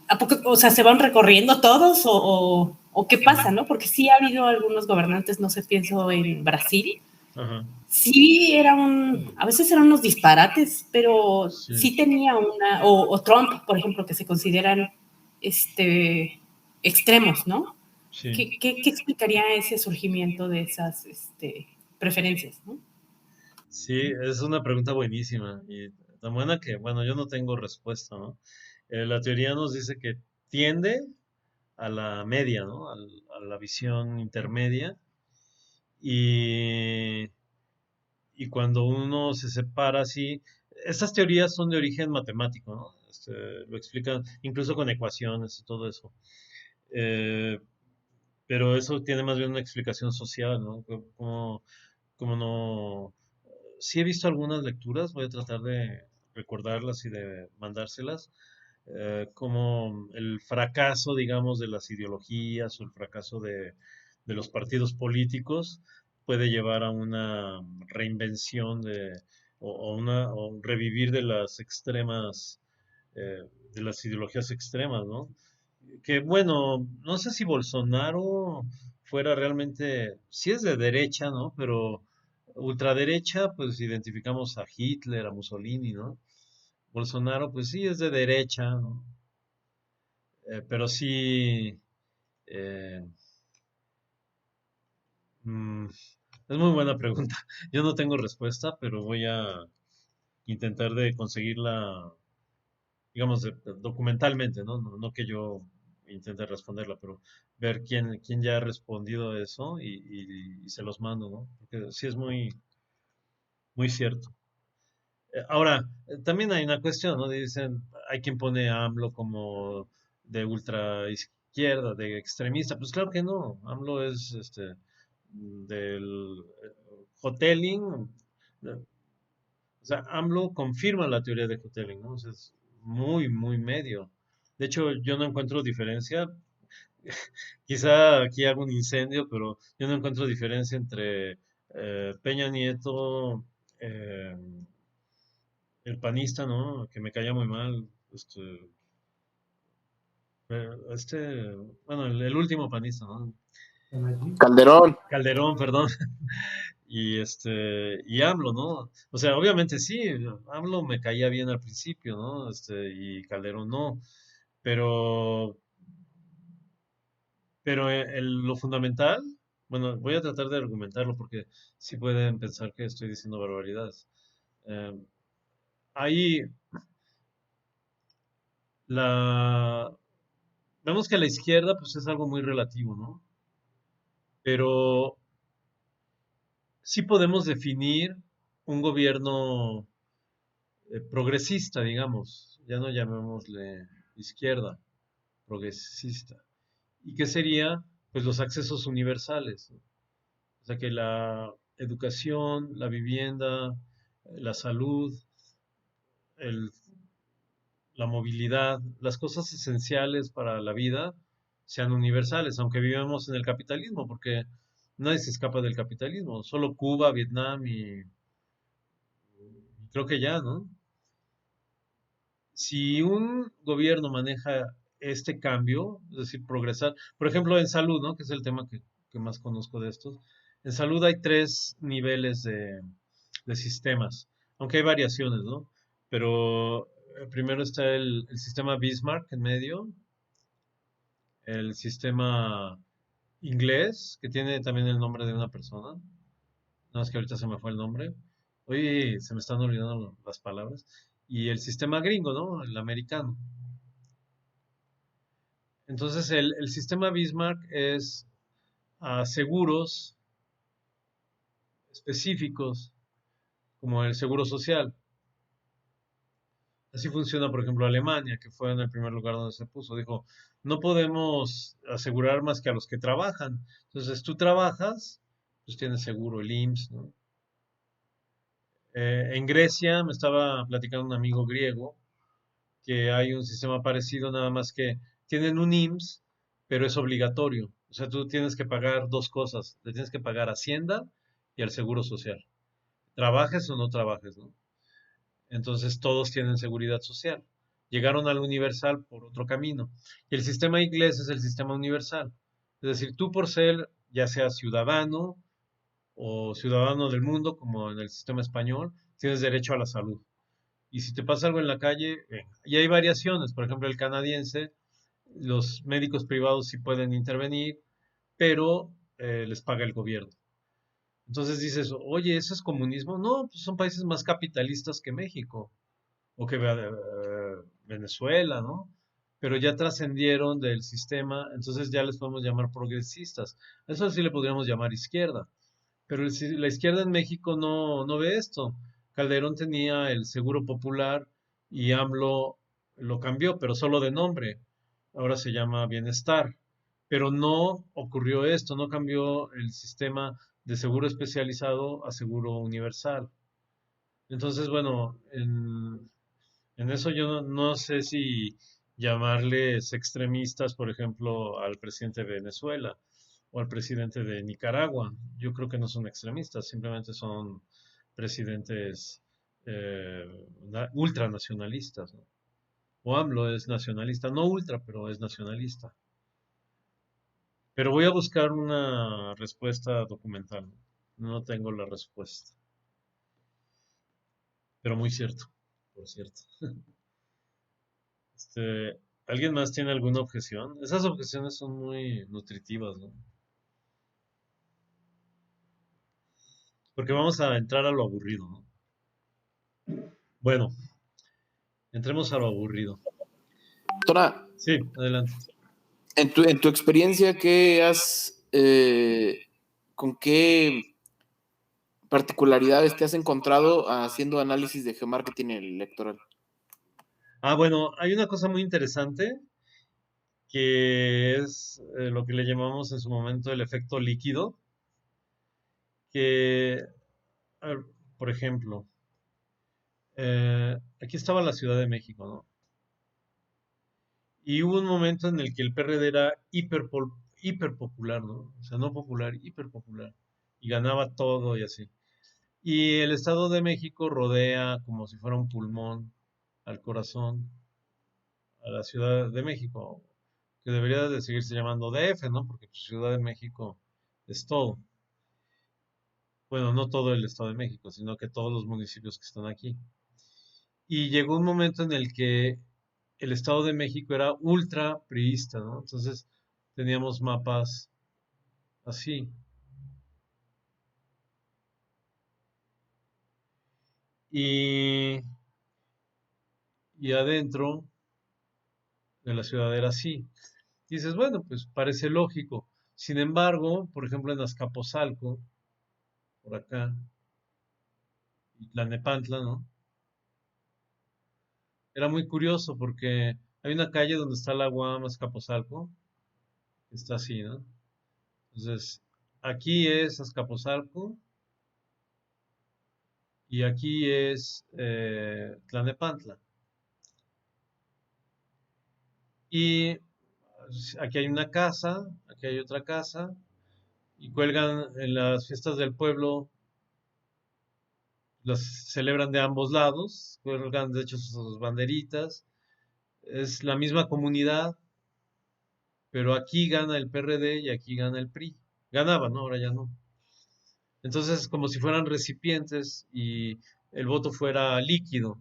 ¿a poco, o sea, se van recorriendo todos o qué pasa, mm, ¿no? Porque sí ha habido algunos gobernantes, no sé, pienso en Brasil, ajá, sí a veces eran unos disparates, pero sí, sí tenía o Trump, por ejemplo, que se consideran extremos, ¿no? sí. ¿Qué explicaría ese surgimiento de esas preferencias, ¿no? Sí, es una pregunta buenísima y tan buena que, bueno, yo no tengo respuesta, ¿no? La teoría nos dice que tiende a la media, ¿no? A la visión intermedia. Y, y cuando uno se separa así, estas teorías son de origen matemático, ¿no? Lo explican incluso con ecuaciones y todo eso. Eh, pero eso tiene más bien una explicación social, ¿no? Como no... Sí he visto algunas lecturas, voy a tratar de recordarlas y de mandárselas, como el fracaso, digamos, de las ideologías o el fracaso de los partidos políticos puede llevar a una reinvención o un revivir de las extremas, de las ideologías extremas, ¿no? Que bueno, no sé si Bolsonaro fuera realmente, sí es de derecha, ¿no? Pero ultraderecha, pues identificamos a Hitler, a Mussolini, ¿no? Bolsonaro, pues sí es de derecha, ¿no? Pero sí, eh, mm, es muy buena pregunta. Yo no tengo respuesta, pero voy a intentar de conseguirla, digamos, documentalmente, ¿no? No que yo intente responderla, pero ver quién ya ha respondido a eso y se los mando, ¿no? Porque sí es muy cierto. Ahora, también hay una cuestión, ¿no? Dicen, hay quien pone a AMLO como de ultra izquierda, de extremista. Pues claro que no. AMLO es del Hoteling. O sea, AMLO confirma la teoría de Hoteling, ¿no? O sea, es muy medio. De hecho, yo no encuentro diferencia. Quizá aquí hago un incendio, pero yo no encuentro diferencia entre Peña Nieto, eh, el panista, ¿no? Que me caía muy mal. Este, bueno, el último panista, ¿no? Calderón. Calderón, perdón. Y AMLO, ¿no? O sea, obviamente sí, AMLO me caía bien al principio, ¿no? Y Calderón no. Pero, pero lo fundamental, bueno, voy a tratar de argumentarlo porque sí pueden pensar que estoy diciendo barbaridades. Eh, ahí la, vemos que la izquierda, pues es algo muy relativo, ¿no? Pero sí podemos definir un gobierno progresista, digamos, ya no llamémosle izquierda, progresista. ¿Y qué sería? Pues los accesos universales, ¿no? O sea, que la educación, la vivienda, la salud, el- la movilidad, las cosas esenciales para la vida sean universales, aunque vivamos en el capitalismo, porque nadie se escapa del capitalismo, solo Cuba, Vietnam y creo que ya, ¿no? Si un gobierno maneja este cambio, es decir, progresar, por ejemplo, en salud, ¿no? Que es el tema que más conozco de estos. En salud hay tres niveles de sistemas, aunque hay variaciones, ¿no? Pero primero está el sistema Bismarck en medio, el sistema inglés, que tiene también el nombre de una persona, nada más que ahorita se me fue el nombre. Hoy se me están olvidando las palabras. Y el sistema gringo, ¿no? El americano. Entonces, el sistema Bismarck es a seguros específicos, como el seguro social. Así funciona, por ejemplo, Alemania, que fue en el primer lugar donde se puso. Dijo, no podemos asegurar más que a los que trabajan. Entonces, tú trabajas, pues tienes seguro, el IMSS, ¿no? En Grecia, me estaba platicando un amigo griego, que hay un sistema parecido, nada más que tienen un IMSS, pero es obligatorio. O sea, tú tienes que pagar dos cosas. Le tienes que pagar Hacienda y al Seguro Social. Trabajes o no trabajes, ¿no? Entonces todos tienen seguridad social. Llegaron al universal por otro camino. Y el sistema inglés es el sistema universal. Es decir, tú por ser ya sea ciudadano o ciudadano del mundo, como en el sistema español, tienes derecho a la salud. Y si te pasa algo en la calle, y hay variaciones. Por ejemplo, el canadiense, los médicos privados sí pueden intervenir, pero les paga el gobierno. Entonces dices, oye, ¿eso es comunismo? No, pues son países más capitalistas que México o que Venezuela, ¿no? Pero ya trascendieron del sistema, entonces ya les podemos llamar progresistas. Eso sí le podríamos llamar izquierda. Pero la izquierda en México no ve esto. Calderón tenía el Seguro Popular y AMLO lo cambió, pero solo de nombre. Ahora se llama Bienestar. Pero no ocurrió esto, no cambió el sistema de seguro especializado a seguro universal. Entonces, bueno, En eso yo no sé si llamarles extremistas, por ejemplo, al presidente de Venezuela o al presidente de Nicaragua. Yo creo que no son extremistas, simplemente son presidentes ultranacionalistas, ¿no? O AMLO es nacionalista, no ultra, pero es nacionalista. Pero voy a buscar una respuesta documental. No tengo la respuesta. Pero muy cierto, por cierto. Este, ¿alguien más tiene alguna objeción? Esas objeciones son muy nutritivas, ¿no? Porque vamos a entrar a lo aburrido, ¿no? Bueno, entremos a lo aburrido. Tora, Sí, adelante. en tu experiencia, con qué particularidades te has encontrado haciendo análisis de geomarketing electoral? Bueno, hay una cosa muy interesante que es lo que le llamamos en su momento el efecto líquido, que, a ver, por ejemplo, aquí estaba la Ciudad de México, ¿no? Y hubo un momento en el que el PRD era hiper popular, ¿no? O sea, no popular, hiper popular. Y ganaba todo y así. Y el Estado de México rodea como si fuera un pulmón al corazón a la Ciudad de México, que debería de seguirse llamando DF, ¿no? Porque pues, Ciudad de México es todo. Bueno, no todo el Estado de México, sino que todos los municipios que están aquí. Y llegó un momento en el que el Estado de México era ultra priista, ¿no? Entonces teníamos mapas así. Y, y adentro de la ciudad era así. Y dices, bueno, pues parece lógico. Sin embargo, por ejemplo, en Azcapotzalco, por acá, y Tlalnepantla, ¿no? Era muy curioso porque hay una calle donde está la UAM Azcapotzalco, que está así, ¿no? Entonces, aquí es Azcapotzalco y aquí es Tlalnepantla. Y aquí hay una casa, aquí hay otra casa, y cuelgan en las fiestas del pueblo, las celebran de ambos lados, cuelgan de hecho sus banderitas, es la misma comunidad, pero aquí gana el PRD y aquí gana el PRI. Ganaba, ¿no? Ahora ya no. Entonces, como si fueran recipientes y el voto fuera líquido.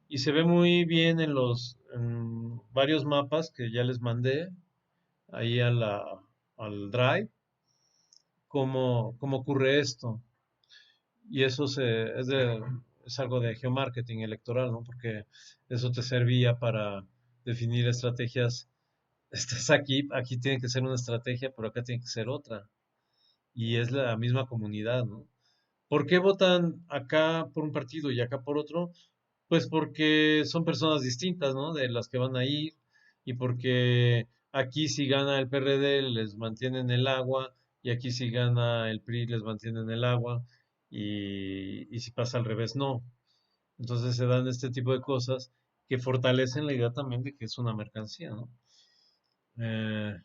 Y se ve muy bien en varios mapas que ya les mandé ahí al Drive, cómo ocurre esto. Y eso es algo de geomarketing electoral, ¿no? Porque eso te servía para definir estrategias. Estás aquí tiene que ser una estrategia, pero acá tiene que ser otra. Y es la misma comunidad, ¿no? ¿Por qué votan acá por un partido y acá por otro? Pues porque son personas distintas, ¿no? De las que van a ir y porque aquí si gana el PRD les mantienen el agua y aquí si gana el PRI les mantienen el agua y si pasa al revés no. Entonces se dan este tipo de cosas que fortalecen la idea también de que es una mercancía, ¿no? Eh,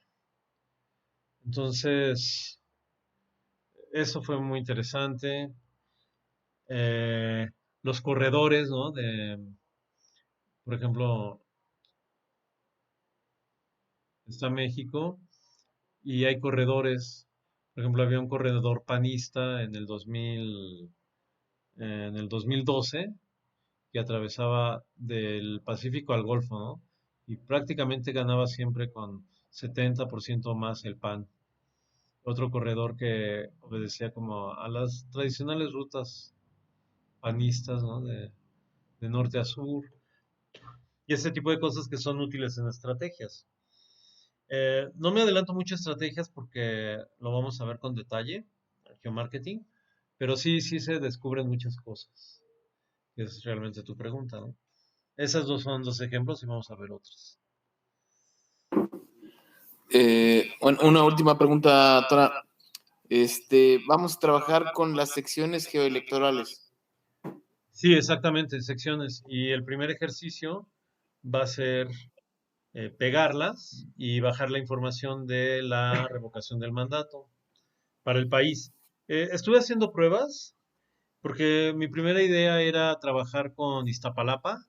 entonces, eso fue muy interesante. Eh, los corredores, ¿no? Por ejemplo, está México y hay corredores. Por ejemplo, había un corredor panista en el 2012 que atravesaba del Pacífico al Golfo, ¿no? Y prácticamente ganaba siempre con 70% más el PAN. Otro corredor que obedecía como a las tradicionales rutas panistas, ¿no? De norte a sur. Y ese tipo de cosas que son útiles en estrategias. No me adelanto mucho a estrategias porque lo vamos a ver con detalle, el geomarketing, pero sí se descubren muchas cosas, que es realmente tu pregunta, ¿no? Esas dos son dos ejemplos y vamos a ver otros. Bueno, una última pregunta, Tora. Vamos a trabajar con las secciones geoelectorales. Sí, exactamente, secciones. Y el primer ejercicio va a ser pegarlas y bajar la información de la revocación del mandato para el país. Estuve haciendo pruebas porque mi primera idea era trabajar con Iztapalapa,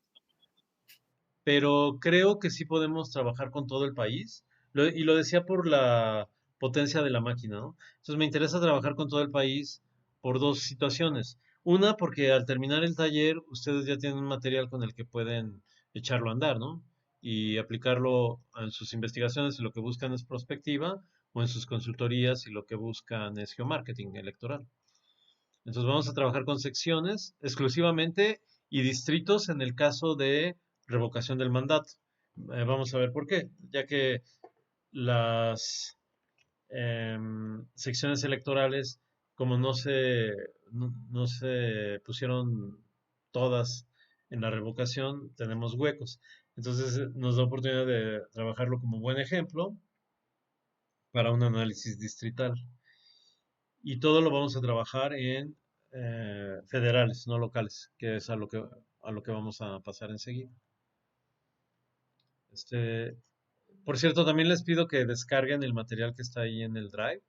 pero creo que sí podemos trabajar con todo el país. Y lo decía por la potencia de la máquina, ¿no? Entonces me interesa trabajar con todo el país por dos situaciones. Una, porque al terminar el taller, ustedes ya tienen un material con el que pueden echarlo a andar, ¿no? Y aplicarlo en sus investigaciones si lo que buscan es prospectiva, o en sus consultorías si lo que buscan es geomarketing electoral. Entonces vamos a trabajar con secciones exclusivamente y distritos en el caso de revocación del mandato. Vamos a ver por qué, ya que las secciones electorales, como no se pusieron todas en la revocación, tenemos huecos. Entonces nos da oportunidad de trabajarlo como buen ejemplo para un análisis distrital. Y todo lo vamos a trabajar en federales, no locales, que es a lo que vamos a pasar enseguida. Este, por cierto, también les pido que descarguen el material que está ahí en el Drive,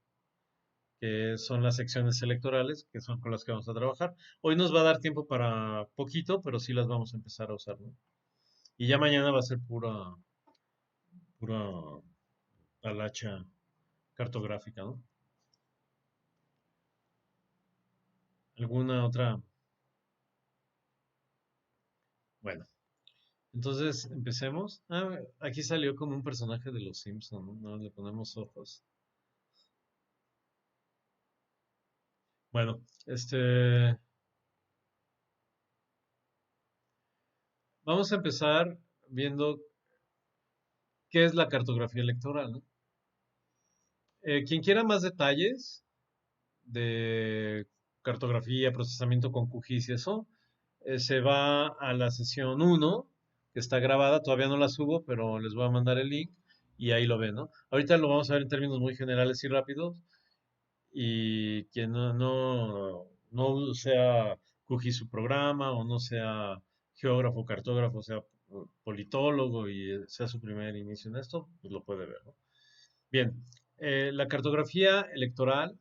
que son las secciones electorales, que son con las que vamos a trabajar. Hoy nos va a dar tiempo para poquito, pero sí las vamos a empezar a usar, ¿no? Y ya mañana va a ser pura talacha cartográfica, ¿no? ¿Alguna otra? Bueno. Entonces, empecemos. Ah, aquí salió como un personaje de los Simpson, ¿no? No, le ponemos ojos. Bueno, vamos a empezar viendo qué es la cartografía electoral, ¿no? Quien quiera más detalles de cartografía, procesamiento con QGIS y eso, se va a la sesión 1, que está grabada, todavía no la subo, pero les voy a mandar el link y ahí lo ven, ¿no? Ahorita lo vamos a ver en términos muy generales y rápidos. Y quien no sea QGIS su programa o no sea geógrafo, cartógrafo, sea politólogo y sea su primer inicio en esto, pues lo puede ver, ¿no? Bien, la cartografía electoral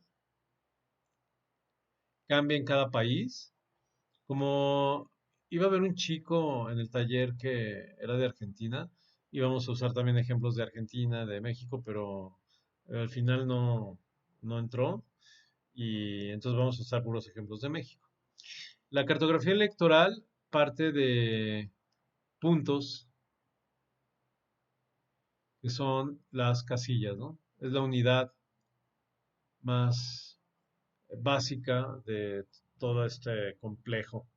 cambia en cada país. Como iba a haber un chico en el taller que era de Argentina, íbamos a usar también ejemplos de Argentina, de México, pero al final no entró y entonces vamos a usar puros ejemplos de México. La cartografía electoral parte de puntos que son las casillas, ¿no? Es la unidad más básica de todo este complejo.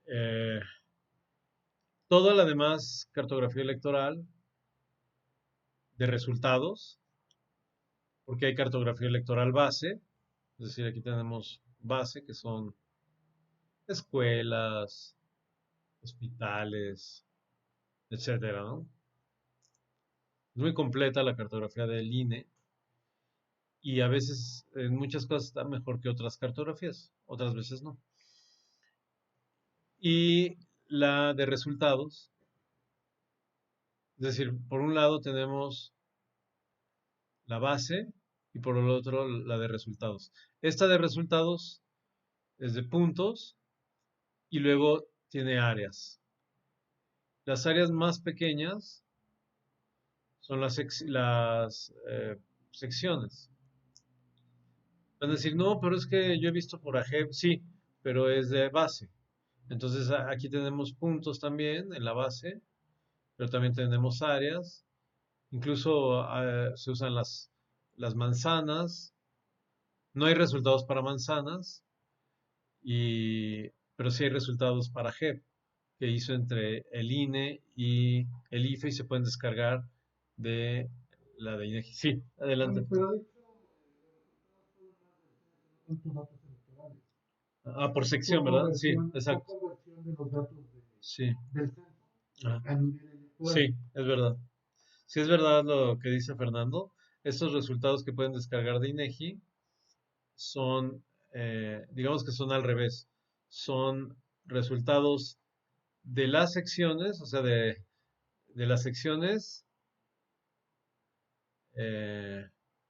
Eh, Toda la demás cartografía electoral de resultados, porque hay cartografía electoral base, es decir, aquí tenemos base, que son escuelas, hospitales, etcétera, ¿no? Es muy completa la cartografía del INE y a veces en muchas cosas está mejor que otras cartografías, otras veces no. Y la de resultados, es decir, por un lado tenemos la base y por el otro la de resultados. Esta de resultados es de puntos y luego tiene áreas. Las áreas más pequeñas son las secciones. Van a decir, no, pero es que yo he visto por AGEP, sí, pero es de base. Entonces aquí tenemos puntos también en la base, pero también tenemos áreas. Incluso se usan las manzanas. No hay resultados para manzanas, pero sí hay resultados para GEP, que hizo entre el INE y el IFE y se pueden descargar de la de INEGI. Sí, adelante. Ah, por sección, ¿verdad? Sí, exacto. Sí. Ajá. Sí, es verdad. Sí, es verdad lo que dice Fernando. Estos resultados que pueden descargar de INEGI son, digamos que son al revés. son resultados de las secciones, o sea, de las secciones.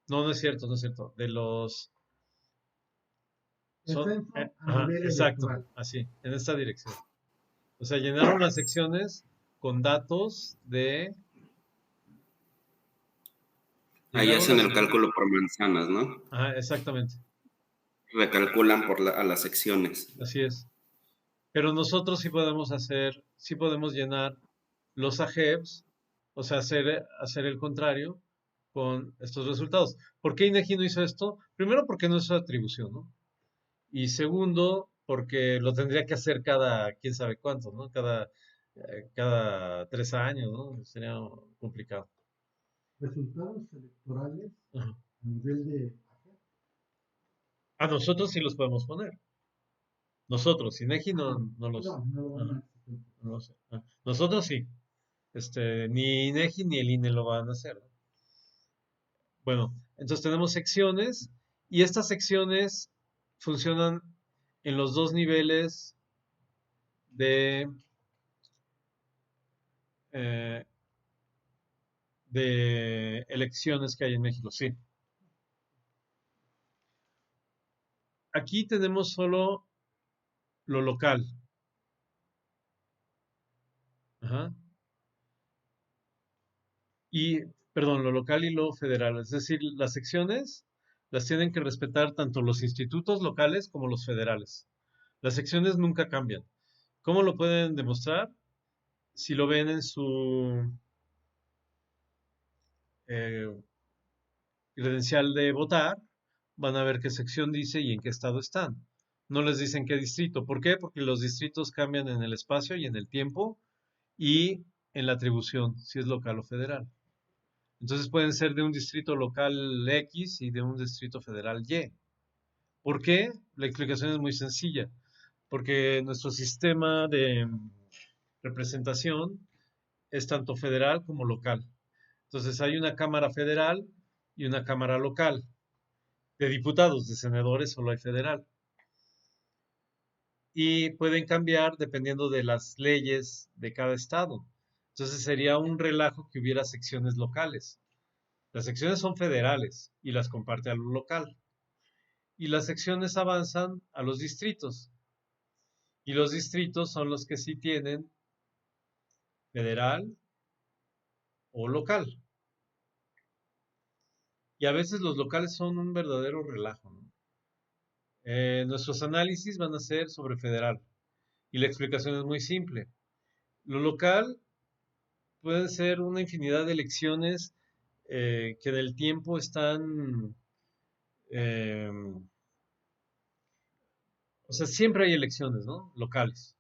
No, no es cierto, no es cierto. De los. Son, exacto, así, en esta dirección. O sea, llenaron las secciones con datos de. Ahí hacen el cálculo por manzanas, ¿no? Ajá, exactamente. Recalculan a las secciones. Así es. Pero nosotros sí podemos llenar los AGEVs, o sea, hacer el contrario con estos resultados. ¿Por qué INEGI no hizo esto? Primero, porque no es su atribución, ¿no? Y segundo, porque lo tendría que hacer cada quién sabe cuánto, ¿no? Cada 3 años, ¿no? Sería complicado. Resultados electorales Ajá. a nivel de... A nosotros sí los podemos poner. Nosotros, INEGI no los. No. No lo sé. Nosotros sí. Ni INEGI ni el INE lo van a hacer, ¿no? Bueno, entonces tenemos secciones y estas secciones funcionan en los dos niveles de, eh, de elecciones que hay en México, sí. Aquí tenemos solo lo local. Ajá. Y, perdón, lo local y lo federal. Es decir, las secciones las tienen que respetar tanto los institutos locales como los federales. Las secciones nunca cambian. ¿Cómo lo pueden demostrar? Si lo ven en su eh, credencial de votar, van a ver qué sección dice y en qué estado están. No les dicen qué distrito. ¿Por qué? Porque los distritos cambian en el espacio y en el tiempo y en la atribución, si es local o federal. Entonces pueden ser de un distrito local X y de un distrito federal Y. ¿Por qué? La explicación es muy sencilla. Porque nuestro sistema de representación es tanto federal como local. Entonces hay una Cámara Federal y una Cámara Local. De diputados, de senadores solo hay federal. Y pueden cambiar dependiendo de las leyes de cada estado. Entonces sería un relajo que hubiera secciones locales. Las secciones son federales y las comparte a lo local. Y las secciones avanzan a los distritos. Y los distritos son los que sí tienen federal o local. Y a veces los locales son un verdadero relajo, ¿no? Nuestros análisis van a ser sobre federal. Y la explicación es muy simple. Lo local puede ser una infinidad de elecciones que en el tiempo están. eh, o sea, siempre hay elecciones, ¿no? Locales.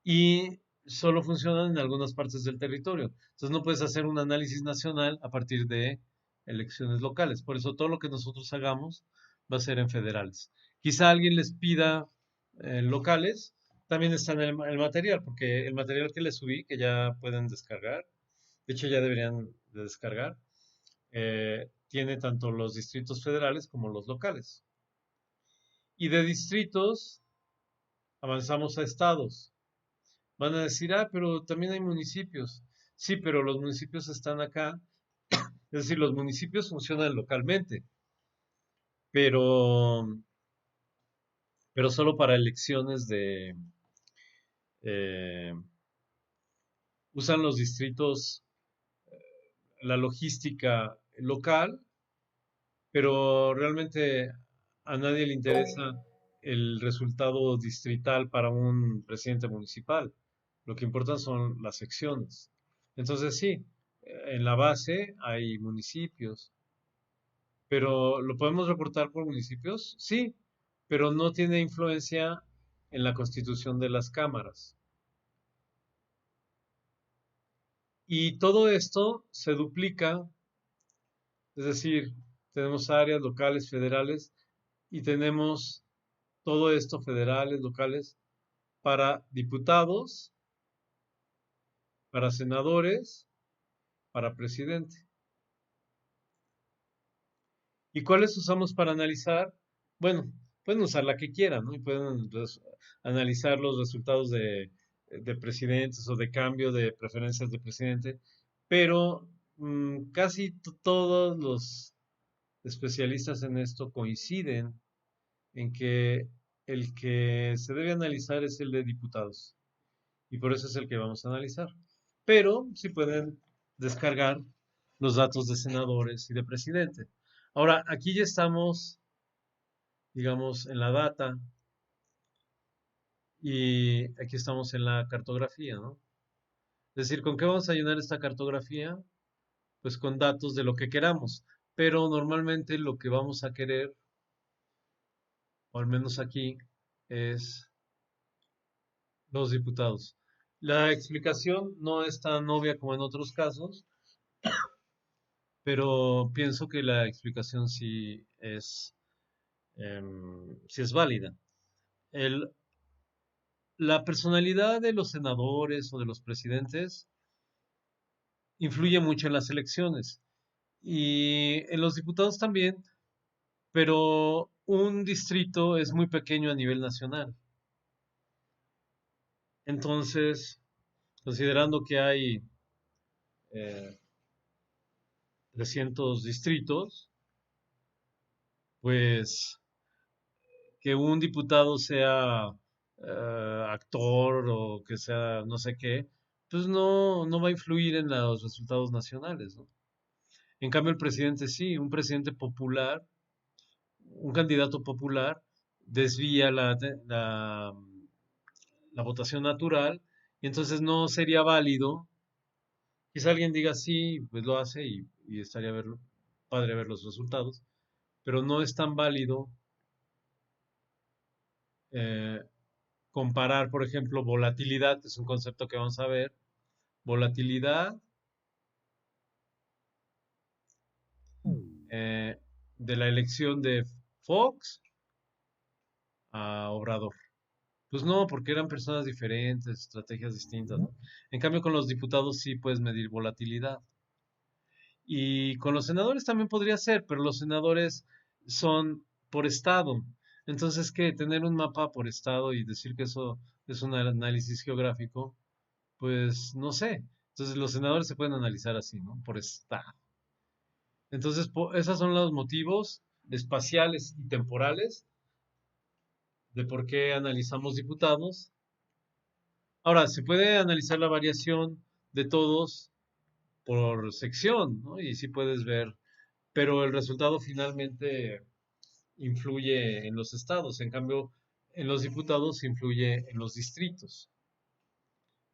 Y solo funcionan en algunas partes del territorio. Entonces no puedes hacer un análisis nacional a partir de elecciones locales. Por eso todo lo que nosotros hagamos va a ser en federales. Quizá alguien les pida locales, también está en el material, porque el material que les subí, que ya pueden descargar, de hecho ya deberían de descargar, tiene tanto los distritos federales como los locales. Y de distritos avanzamos a estados. Van a decir, pero también hay municipios. Sí, pero los municipios están acá. Es decir, los municipios funcionan localmente, pero, pero solo para elecciones eh, usan los distritos la logística local, pero realmente a nadie le interesa el resultado distrital para un presidente municipal. Lo que importan son las secciones. Entonces sí, en la base hay municipios, pero ¿lo podemos reportar por municipios? Sí, pero no tiene influencia en la constitución de las cámaras. Y todo esto se duplica, es decir, tenemos áreas locales, federales, y tenemos todo esto federales, locales, para diputados, para senadores, para presidente. ¿Y cuáles usamos para analizar? Bueno, pueden usar la que quieran, ¿no? Y pueden analizar los resultados de presidentes o de cambio de preferencias de presidente, pero casi todos los especialistas en esto coinciden en que el que se debe analizar es el de diputados, y por eso es el que vamos a analizar. Pero sí pueden descargar los datos de senadores y de presidente. Ahora, aquí ya estamos, digamos, en la data y aquí estamos en la cartografía, ¿no? Es decir, ¿con qué vamos a llenar esta cartografía? Pues con datos de lo que queramos, pero normalmente lo que vamos a querer, o al menos aquí, es los diputados. La explicación no es tan obvia como en otros casos, pero pienso que la explicación sí es válida. El, la personalidad de los senadores o de los presidentes influye mucho en las elecciones y en los diputados también, pero un distrito es muy pequeño a nivel nacional. Entonces, considerando que hay eh, 300 distritos, pues que un diputado sea actor o que sea no sé qué, pues no va a influir en los resultados nacionales, ¿no? En cambio, el presidente sí, un presidente popular, un candidato popular, desvía la votación natural y entonces no sería válido. Quizá alguien diga sí, pues lo hace y estaría padre ver los resultados, pero no es tan válido eh, comparar, por ejemplo, volatilidad, que es un concepto que vamos a ver, volatilidad eh, de la elección de Fox a Obrador. Pues no, porque eran personas diferentes, estrategias distintas, ¿no? En cambio, con los diputados sí puedes medir volatilidad. Y con los senadores también podría ser, pero los senadores son por estado. Entonces, ¿qué? Tener un mapa por estado y decir que eso es un análisis geográfico, pues no sé. Entonces, los senadores se pueden analizar así, ¿no? Por estado. Entonces, esos son los motivos espaciales y temporales de por qué analizamos diputados. Ahora, se puede analizar la variación de todos por sección, ¿no? Y sí puedes ver, pero el resultado finalmente influye en los estados, en cambio, en los diputados influye en los distritos.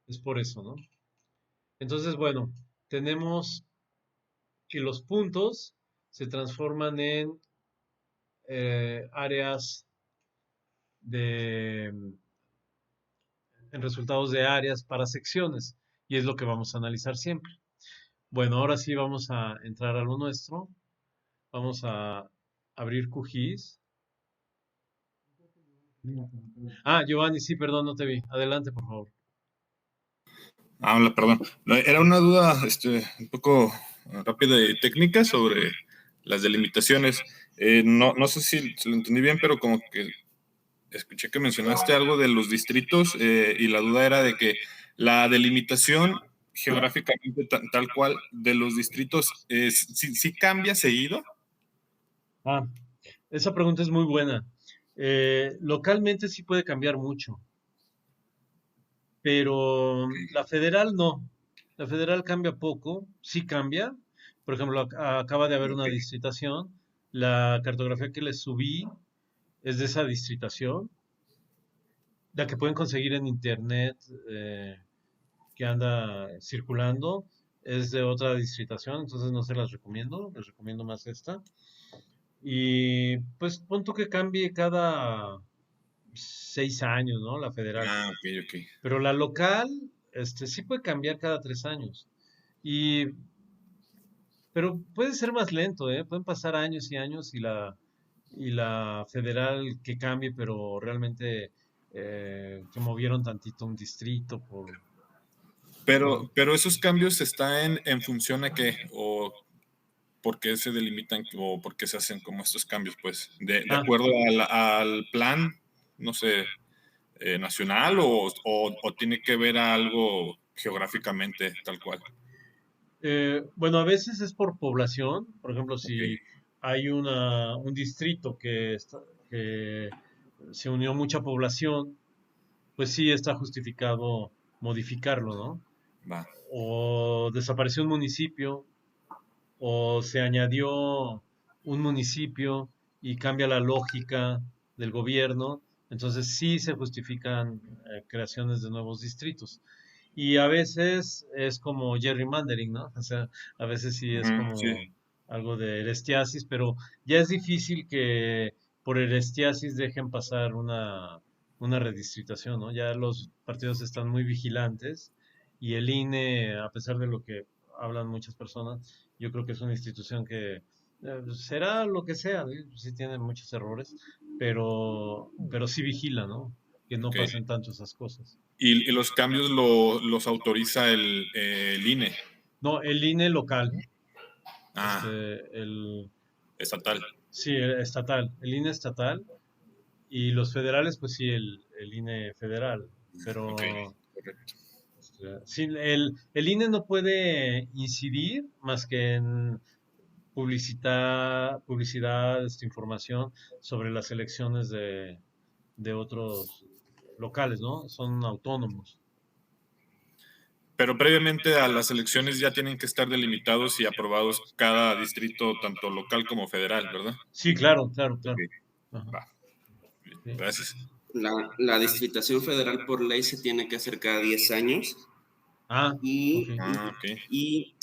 Es por eso, ¿no? Entonces, bueno, tenemos que los puntos se transforman áreas en resultados de áreas para secciones, y es lo que vamos a analizar siempre. Bueno, ahora sí vamos a entrar a lo nuestro. Vamos a abrir QGIS. Ah, Giovanni, sí, perdón, no te vi. Adelante, por favor. Hola, perdón. No, era una duda un poco rápida y técnica sobre las delimitaciones. No sé si lo entendí bien, pero como que escuché que mencionaste algo de los distritos y la duda era de que la delimitación geográficamente tal cual de los distritos, ¿sí cambia seguido? Ah, esa pregunta es muy buena. Localmente sí puede cambiar mucho, pero la federal no. La federal cambia poco, sí cambia. Por ejemplo, acaba de haber una Ok. distritación. La cartografía que les subí es de esa distritación, la que pueden conseguir en internet, que anda circulando, es de otra distritación, entonces no se las recomiendo, les recomiendo más esta. Y pues pon tú que cambie cada 6 años, ¿no? La federal. Ah, ok, ok. Pero la local, sí puede cambiar cada 3 años. Y, pero puede ser más lento, ¿eh? Pueden pasar años y años y la federal que cambie, pero realmente que movieron tantito un distrito por. Pero esos cambios están en función a qué, o por qué se delimitan o por qué se hacen como estos cambios, pues, de Ah, acuerdo al plan, no sé, nacional o tiene que ver algo geográficamente tal cual. bueno, a veces es por población. Por ejemplo, Ok, si hay un distrito que se unió mucha población, pues sí está justificado modificarlo, ¿no? va. O desapareció un municipio, o se añadió un municipio y cambia la lógica del gobierno, entonces sí se justifican creaciones de nuevos distritos. Y a veces es como gerrymandering, ¿no? O sea, a veces sí es Ujú, sí. como algo de herestiasis, pero ya es difícil que por herestiasis dejen pasar una redistritación, ¿no? Ya los partidos están muy vigilantes y el INE, a pesar de lo que hablan muchas personas, yo creo que es una institución que será lo que sea, ¿sí? Sí tiene muchos errores, pero sí vigila, ¿no? Que no Ok. pasen tanto esas cosas. Y los cambios los autoriza el INE. No, el INE local, Ah, el, estatal. sí, el estatal, el INE estatal y los federales, pues sí, el INE federal, Ok, pero correcto. sí, el INE no puede incidir más que en publicidad, información sobre las elecciones de otros locales, ¿no? Son autónomos. Pero previamente a las elecciones ya tienen que estar delimitados y aprobados cada distrito, tanto local como federal, ¿verdad? Sí, claro, claro, Ok, claro. Ajá, va. Bien, sí. gracias. La distritación federal por ley se tiene que hacer cada 10 años Ah, ok. Ah, ok. y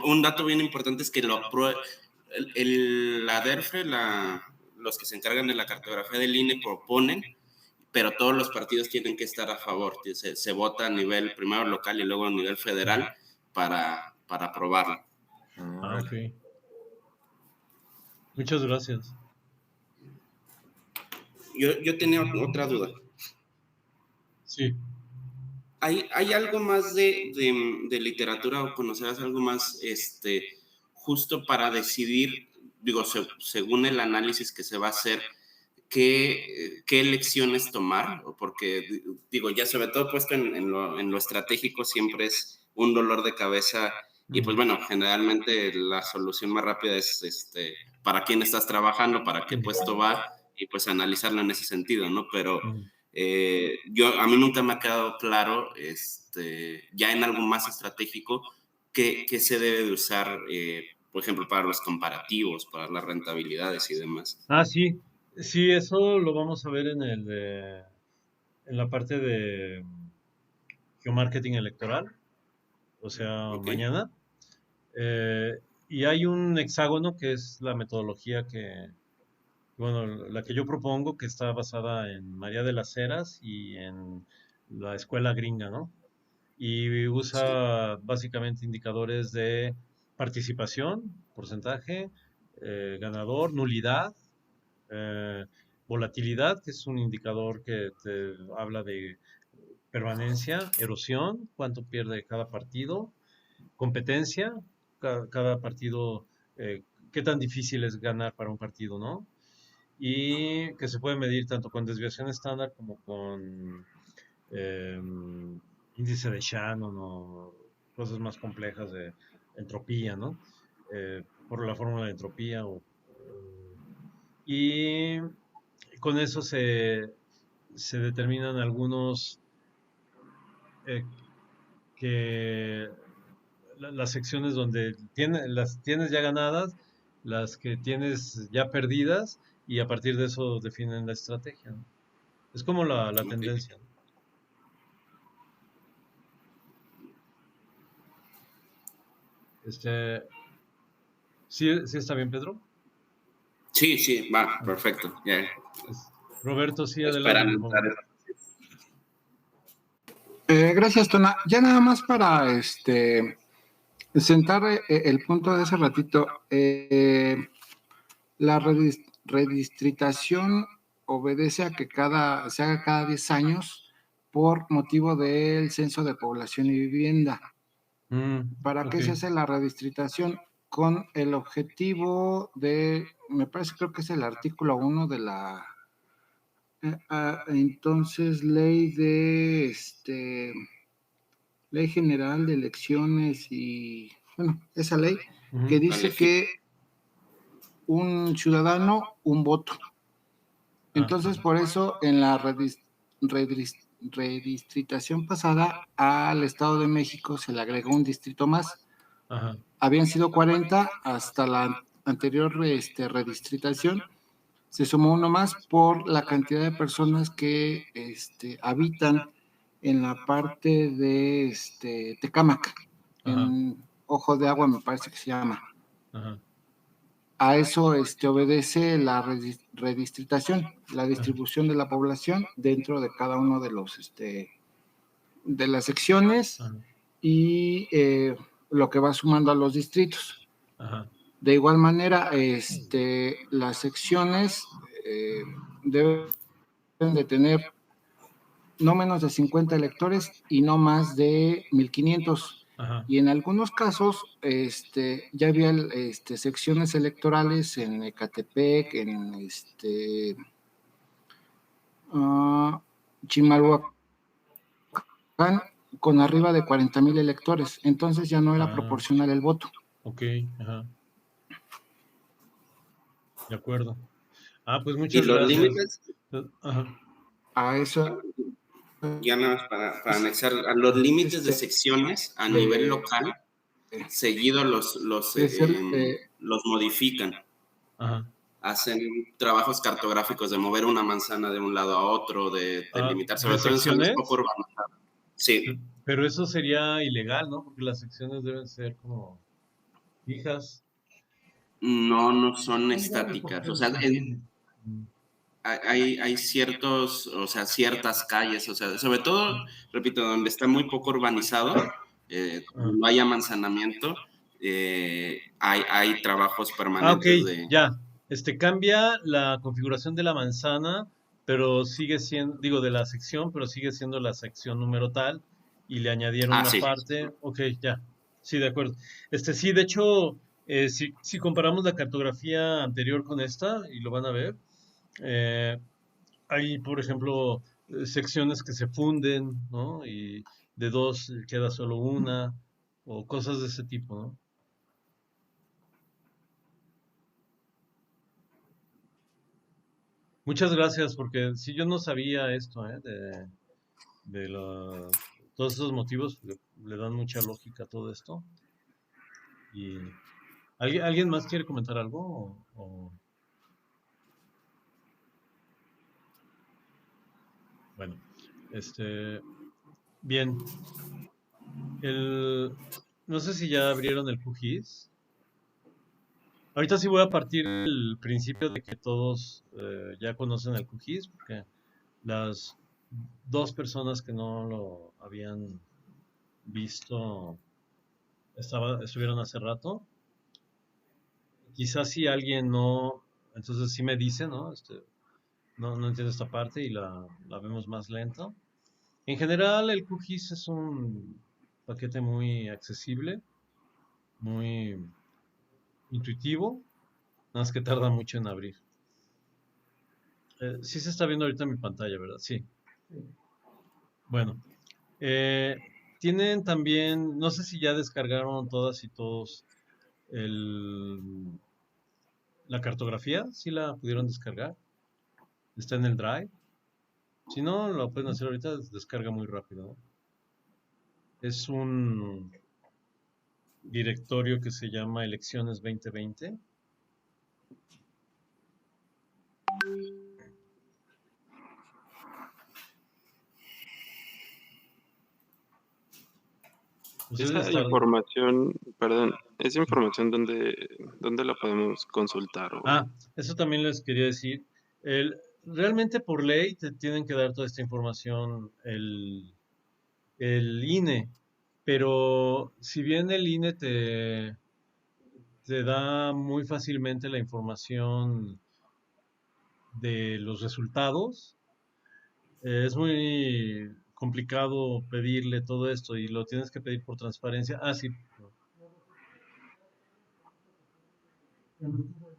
un dato bien importante es que lo aprueba la DERFE, los que se encargan de la cartografía del INE proponen, pero todos los partidos tienen que estar a favor. Se vota a nivel primero local y luego a nivel federal para aprobarlo. Ah, ok. Muchas gracias. Yo tenía otra duda. Sí. ¿Hay algo más de literatura o conocerás algo más justo para decidir, digo, según el análisis que se va a hacer, qué elecciones tomar? Porque, digo, ya sobre todo puesto en lo estratégico siempre es un dolor de cabeza y pues Ujú, bueno, generalmente la solución más rápida es para quién estás trabajando, para qué ujú, puesto va y pues analizarlo en ese sentido, ¿no? Pero ujú. a mí nunca me ha quedado claro, ya en algo más estratégico, qué se debe de usar, por ejemplo, para los comparativos, para las rentabilidades y demás. Ah, sí. Sí, eso lo vamos a ver en la parte de geomarketing electoral, o sea, ¿Ok? mañana. Eh, y hay un hexágono que es la metodología bueno, la que yo propongo, que está basada en María de las Heras y en la escuela gringa, ¿no? Y Sí. usa básicamente indicadores de participación, porcentaje, ganador, nulidad, eh, volatilidad, que es un indicador que te habla de permanencia, erosión, cuánto pierde cada partido, competencia, cada partido, qué tan difícil es ganar para un partido, ¿no? Y que se puede medir tanto con desviación estándar como con eh, índice de Shannon o cosas más complejas de entropía, ¿no? Por la fórmula de entropía. Y con eso se determinan algunos eh, que las secciones donde las tienes ya ganadas, las que tienes ya perdidas, y a partir de eso definen la estrategia, ¿no? Es como la Ok. tendencia, ¿no? Este, ¿sí, sí está bien, Pedro? Sí, sí, va, Ah, perfecto. Ya, Roberto, sí, adelante, esperan por entrar. favor. Gracias, Tona. Ya nada más para sentar el punto de ese ratito. La redistritación obedece a que se haga cada 10 años por motivo del censo de población y vivienda. ¿Para Ok. qué se hace la redistritación? con el objetivo de, me parece, creo que es el artículo 1 de la, entonces, Ley General de Elecciones y, bueno, esa ley que Ujú. dice que un ciudadano, un voto. Entonces, por eso, en la redistritación pasada al Estado de México se le agregó un distrito más. Ajá. Habían sido 40 hasta la anterior redistritación. Se sumó uno más por la cantidad de personas que habitan en la parte de Tecámac, Ajá. en Ojo de Agua me parece que se llama. Ajá. A eso obedece la redistritación, la distribución de la población dentro de cada uno de los de las secciones Ajá. y lo que va sumando a los distritos. Ajá. De igual manera, las secciones deben de tener no menos de 50 electores y no más de 1,500. Ajá. Y en algunos casos, ya había secciones electorales en Ecatepec, en Chimalhuacán, con arriba de 40,000 electores. Entonces ya no era proporcional el voto. Ok, ajá. De acuerdo. Pues Y muchas los gracias. límites, Ajá. A eso, ya nada más para anexar, a los límites de secciones a nivel local, seguido los modifican. Ajá. Hacen trabajos cartográficos de mover una manzana de un lado a otro, de limitar, sobre ¿de todo en zonas secciones? poco urbanizadas. Sí, Pero eso sería ilegal, ¿no? Porque las secciones deben ser como fijas. no son estáticas. O sea, hay ciertos, o sea, ciertas calles, o sea, sobre todo, repito, donde está muy poco urbanizado, no hay amanzanamiento, hay trabajos Ok, permanentes de... ya. Cambia la configuración de la manzana, pero sigue siendo, digo, de la sección, pero sigue siendo la sección número tal, y le añadieron una sí. parte. Ok, ya. Sí, de acuerdo. Sí, de hecho, si comparamos la cartografía anterior con esta, y lo van a ver, eh, hay, por ejemplo, secciones que se funden, ¿no? Y de dos queda solo una, o cosas de ese tipo, ¿no? Muchas gracias, porque si yo no sabía esto, de todos esos motivos, le dan mucha lógica a todo esto. Y ¿alguien más quiere comentar algo? Bueno, bien, no sé si ya abrieron el QGIS. Ahorita sí voy a partir del principio de que todos ya conocen el QGIS, porque las dos personas que no lo habían visto estuvieron hace rato. Quizás si alguien no, entonces sí me dice, ¿no? No entiendo esta parte y la vemos más lento. En general, el QGIS es un paquete muy accesible, muy intuitivo, nada más que tarda mucho en abrir. Sí se está viendo ahorita en mi pantalla, ¿verdad? Sí. Bueno, eh, tienen también, no sé si ya descargaron todas y todos la cartografía, si la pudieron descargar. Está en el Drive. Si no, lo pueden hacer ahorita, descarga muy rápido, ¿no? Es un directorio que se llama Elecciones 2020. Esa información, perdón, esa información ¿dónde la podemos consultar? Eso también les quería decir. Realmente por ley te tienen que dar toda esta información el INE, pero si bien el INE te da muy fácilmente la información de los resultados, es muy complicado pedirle todo esto y lo tienes que pedir por transparencia. Sí. emitido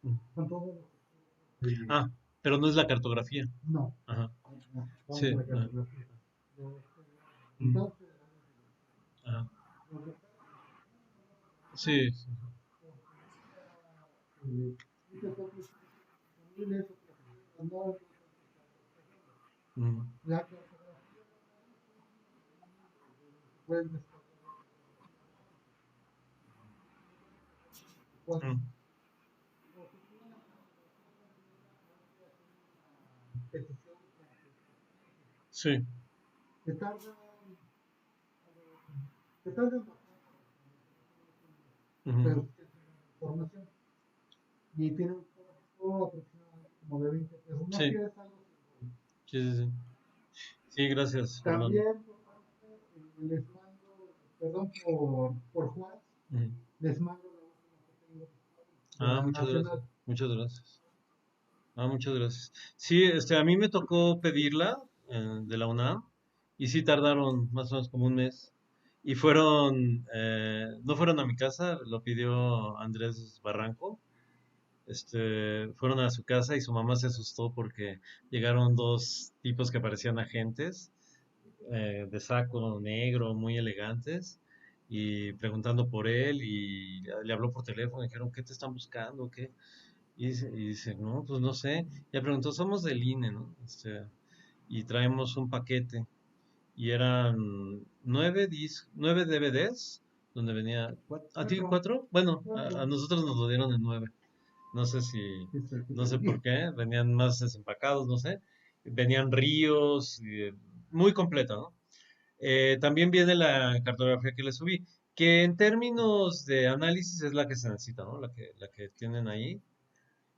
Mm. con todo Ah, pero no es la cartografía. no, Ajá. vamos Sí. a la Ah, cartografía. mm, Entonces, ajá. los de Sí, sí. muchas otras familias, otras personas no, Mm, la cartografía pueden descargar cuatro. mm, Petición sí. que tardan, que tardan bastante, Ujú, pero que tienen información y tienen un costo aproximadamente como de 20 pesos. No sí, quieres algo simbólico. sí, sí, sí. Sí, gracias, Fernando. También por parte, les mando, perdón por Juan, Ujú. les mando la última que tengo de Ah, la muchas gracias. nacional. Muchas gracias. Ah, muchas gracias. Sí, a mí me tocó pedirla de la UNAM y sí tardaron más o menos como un mes. Y no fueron a mi casa, lo pidió Andrés Barranco. Fueron a su casa y su mamá se asustó porque llegaron dos tipos que parecían agentes, de saco negro, muy elegantes, y preguntando por él y le habló por teléfono, dijeron, ¿qué te están buscando? ¿Qué? Y dice, no, pues no sé. Ya preguntó, somos del INE, ¿no? Y traemos un paquete. Y eran 9 DVDs, donde venía. ¿A ti Cuatro, 4? Bueno, a cuatro. nosotros nos lo dieron en 9. No sé no sé por qué, venían más desempacados, no sé. Venían ríos, muy completa, ¿no? También viene la cartografía que le subí, que en términos de análisis es la que se necesita, ¿no? La que tienen ahí,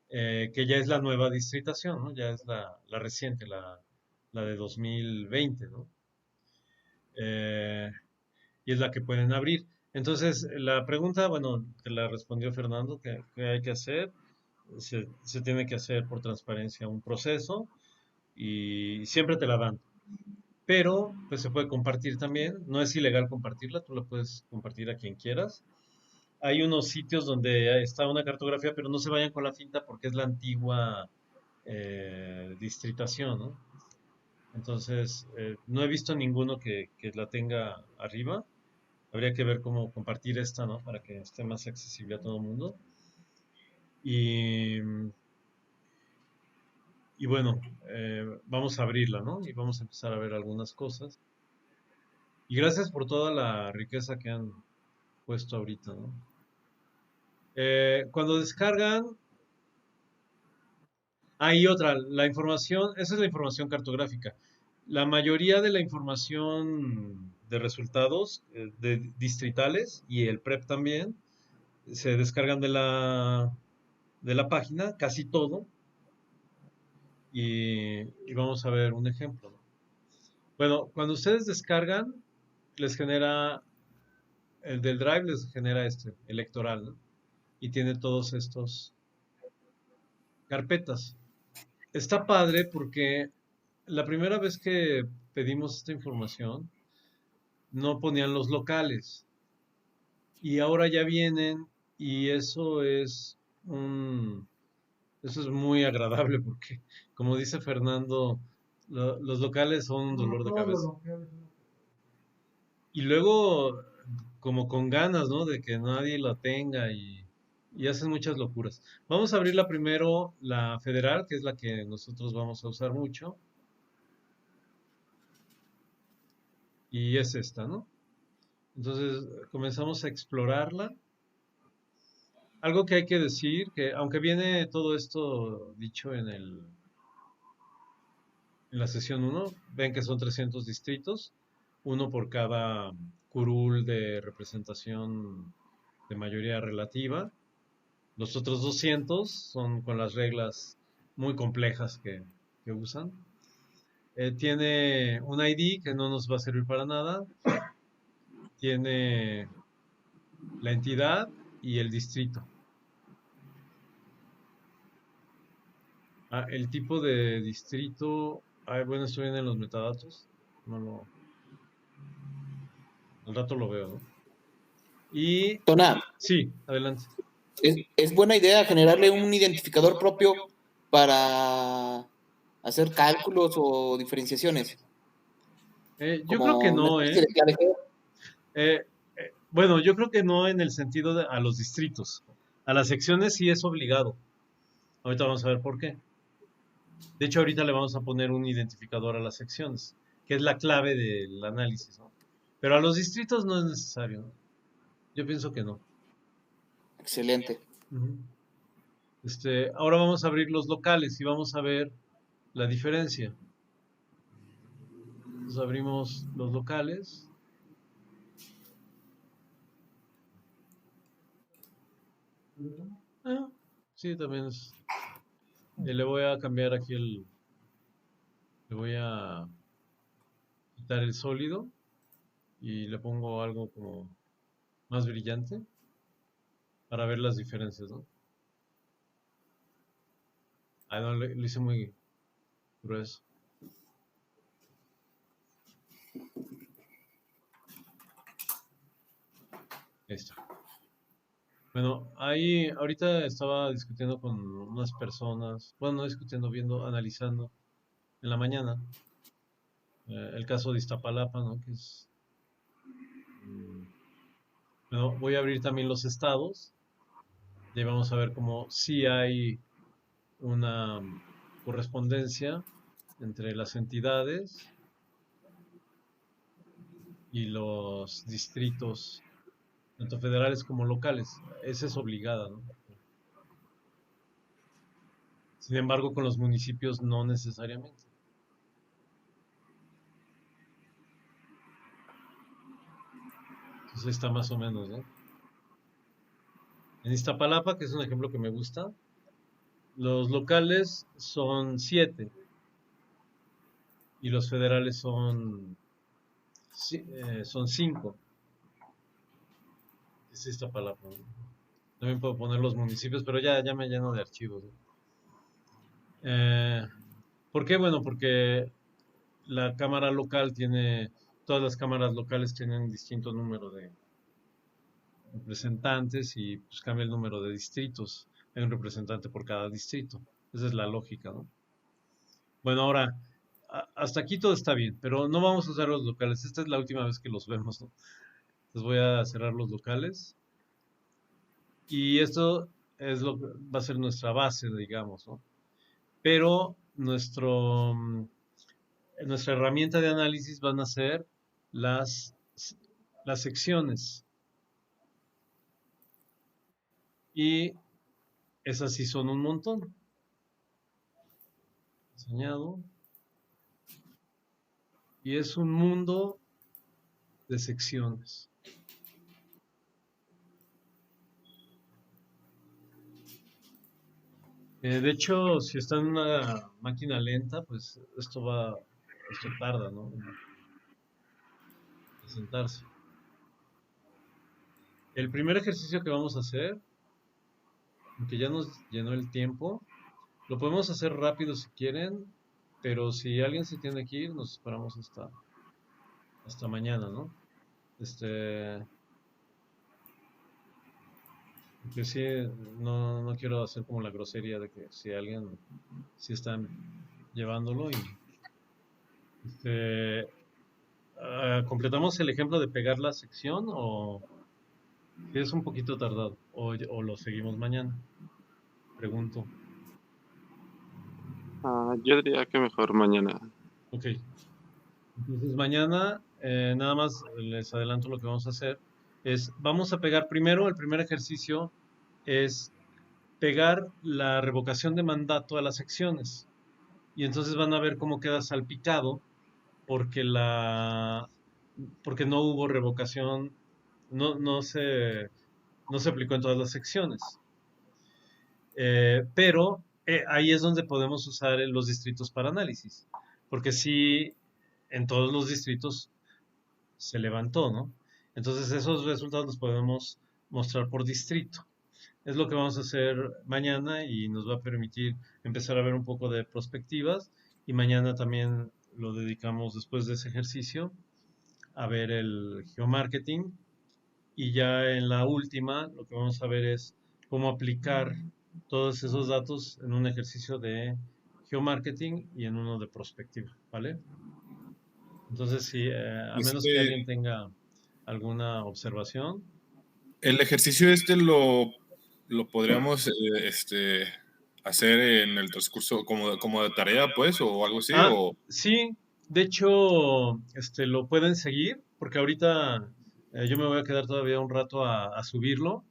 que ya es la nueva distritación, ¿no? Ya es la reciente, la de 2020, ¿no? Eh, y es la que pueden abrir. Entonces, la pregunta, bueno, te la respondió Fernando, que hay que hacer, se tiene que hacer por transparencia un proceso y siempre te la dan. Pero, pues se puede compartir también, no es ilegal compartirla, tú la puedes compartir a quien quieras. Hay unos sitios donde está una cartografía, pero no se vayan con la finta porque es la antigua distritación, ¿no? Entonces, no he visto ninguno que la tenga arriba. Habría que ver cómo compartir esta, ¿no? Para que esté más accesible a todo el mundo. Y, y bueno, vamos a abrirla, ¿no? Y vamos a empezar a ver algunas cosas. Y gracias por toda la riqueza que han puesto ahorita, ¿no? Cuando descargan, hay otra, la información, esa es la información cartográfica. La mayoría de la información de resultados de distritales y el PREP también se descargan de la página, casi todo, y vamos a ver un ejemplo, ¿no? Bueno, cuando ustedes descargan, les genera, el del Drive les genera electoral, ¿no? Y tiene todos estos carpetas. Está padre porque la primera vez que pedimos esta información, no ponían los locales. Y ahora ya vienen y eso es muy agradable porque, como dice Fernando, los locales son un No, dolor de todo cabeza. lo que es Y luego, como con ganas, ¿no? De que nadie la tenga y hacen muchas locuras. Vamos a abrirla primero, la federal, que es la que nosotros vamos a usar mucho. Y es esta, ¿no? Entonces comenzamos a explorarla. Algo que hay que decir, que aunque viene todo esto dicho en la sesión 1, ven que son 300 distritos, uno por cada curul de representación de mayoría relativa. Los otros 200 son con las reglas muy complejas que usan. Tiene un ID que no nos va a servir para nada. Tiene la entidad y el distrito. El tipo de distrito. Bueno, esto viene en los metadatos. No al rato lo veo, ¿no? Y Tona, sí, adelante. Es buena idea generarle un identificador propio para hacer cálculos o diferenciaciones, Yo creo que como una no, especie de clave G. Bueno, yo creo que no en el sentido de a los distritos. A las secciones sí es obligado. Ahorita vamos a ver por qué. De hecho, ahorita le vamos a poner un identificador a las secciones, que es la clave del análisis, ¿no? Pero a los distritos no es necesario, ¿no? Yo pienso que no. Excelente. Ujú. Ahora vamos a abrir los locales y vamos a ver la diferencia. Entonces abrimos los locales. Ah, sí, también es. Le voy a cambiar aquí le voy a quitar el sólido y le pongo algo como más brillante para ver las diferencias, ¿no? Ah, no, lo hice muy grueso. Ahí está. Bueno, ahí ahorita estaba discutiendo con unas personas, bueno, no discutiendo, viendo, analizando en la mañana el caso de Iztapalapa, ¿no? Que es, mm, bueno, voy a abrir también los estados y ahí vamos a ver cómo sí hay una correspondencia entre las entidades y los distritos, tanto federales como locales. Esa es obligada, ¿no? Sin embargo, con los municipios no necesariamente. Entonces está más o menos, ¿no? En Iztapalapa, que es un ejemplo que me gusta, los locales son 7 y los federales son 5. Es Iztapalapa, ¿no? También puedo poner los municipios, pero ya me lleno de archivos, ¿no? Eh, ¿Por qué? Bueno, porque la cámara local todas las cámaras locales tienen distinto número de representantes y pues cambia el número de distritos. Hay un representante por cada distrito. Esa es la lógica, ¿no? Bueno, ahora, hasta aquí todo está bien, pero no vamos a usar los locales. Esta es la última vez que los vemos, ¿no? Entonces voy a cerrar los locales. Y esto es lo que va a ser nuestra base, digamos, ¿no? Pero nuestra herramienta de análisis van a ser las, las secciones. Y esas sí son un montón. Enseñado. Y es un mundo de secciones. De hecho, si está en una máquina lenta, pues esto tarda, ¿no? En presentarse. El primer ejercicio que vamos a hacer, aunque ya nos llenó el tiempo, lo podemos hacer rápido si quieren, pero si alguien se tiene que ir, nos esperamos hasta mañana, ¿no? Porque sí, no quiero hacer como la grosería de que si alguien, si están llevándolo y ¿completamos el ejemplo de pegar la sección o si es un poquito tardado o lo seguimos mañana? Pregunto. Yo diría que mejor mañana. Ok. Entonces mañana, nada más les adelanto lo que vamos a hacer. Vamos a pegar primero, el primer ejercicio es pegar la revocación de mandato a las secciones. Y entonces van a ver cómo queda salpicado porque porque no hubo revocación, no se aplicó en todas las secciones. Pero ahí es donde podemos usar los distritos para análisis, porque sí, en todos los distritos se levantó, ¿no? Entonces esos resultados los podemos mostrar por distrito. Es lo que vamos a hacer mañana y nos va a permitir empezar a ver un poco de perspectivas y mañana también lo dedicamos después de ese ejercicio a ver el geomarketing y ya en la última lo que vamos a ver es cómo aplicar todos esos datos en un ejercicio de geomarketing y en uno de prospectiva, ¿vale? Entonces, sí, a menos que Este, alguien tenga alguna observación. el ejercicio lo podríamos hacer en el transcurso como de tarea, pues, o algo así, Ah, o sí, de hecho, lo pueden seguir, porque ahorita yo me voy a quedar todavía un rato a subirlo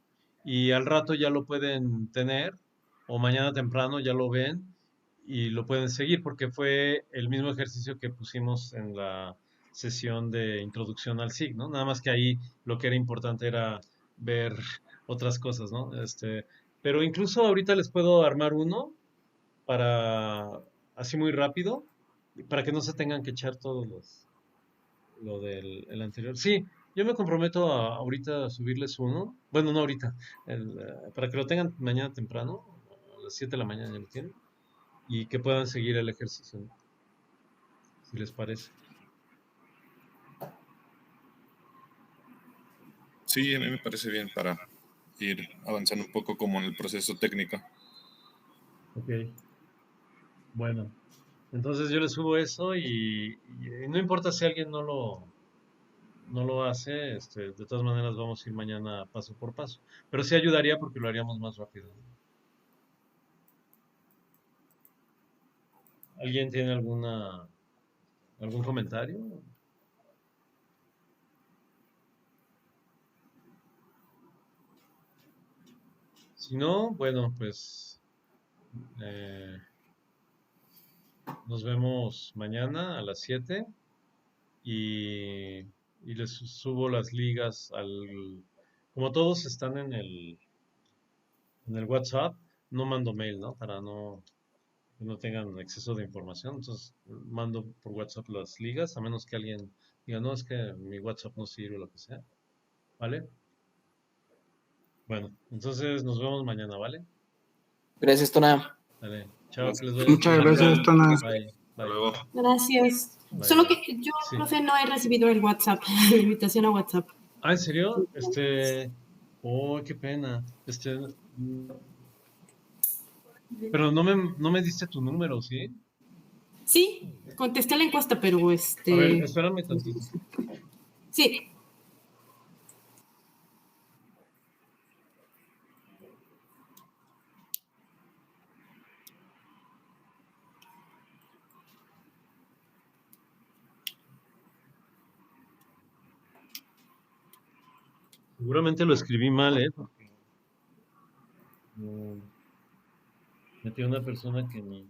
y al rato ya lo pueden tener o mañana temprano ya lo ven y lo pueden seguir porque fue el mismo ejercicio que pusimos en la sesión de introducción al SIG, ¿no? Nada más que ahí lo que era importante era ver otras cosas, ¿no? Pero incluso ahorita les puedo armar uno para así muy rápido, y para que no se tengan que echar todos lo del el anterior. Sí, yo me comprometo ahorita a subirles uno, bueno, no ahorita, para que lo tengan mañana temprano, a las 7 de la mañana ya lo tienen, y que puedan seguir el ejercicio, ¿no? Si les parece. sí, a mí me parece bien para ir avanzando un poco como en el proceso técnico. Ok, bueno. Entonces yo les subo eso y no importa si alguien no lo hace, de todas maneras vamos a ir mañana paso por paso. Pero sí ayudaría porque lo haríamos más rápido, ¿no? ¿Alguien tiene algún comentario? Si no, bueno, pues eh, nos vemos mañana a las 7 y, y les subo las ligas Como todos están en el WhatsApp, no mando mail, ¿no? Para que no tengan exceso de información. Entonces, mando por WhatsApp las ligas, a menos que alguien diga, no, es que mi WhatsApp no sirve o lo que sea. ¿Vale? Bueno, entonces nos vemos mañana, ¿vale? Gracias, Tona. Dale, chao, que les vaya Muchas súper. gracias, Tona. Bye, Hasta bye, luego. Gracias. bye, Solo bye. que yo, Sí. profe, no he recibido el WhatsApp, la invitación a WhatsApp. Ah, ¿en serio? Oh, qué pena. Pero no me diste tu número, ¿sí? Sí, contesté la encuesta, pero A ver, espérame tantito. sí, Seguramente lo escribí mal, ¿eh? Porque metí a una persona que ni...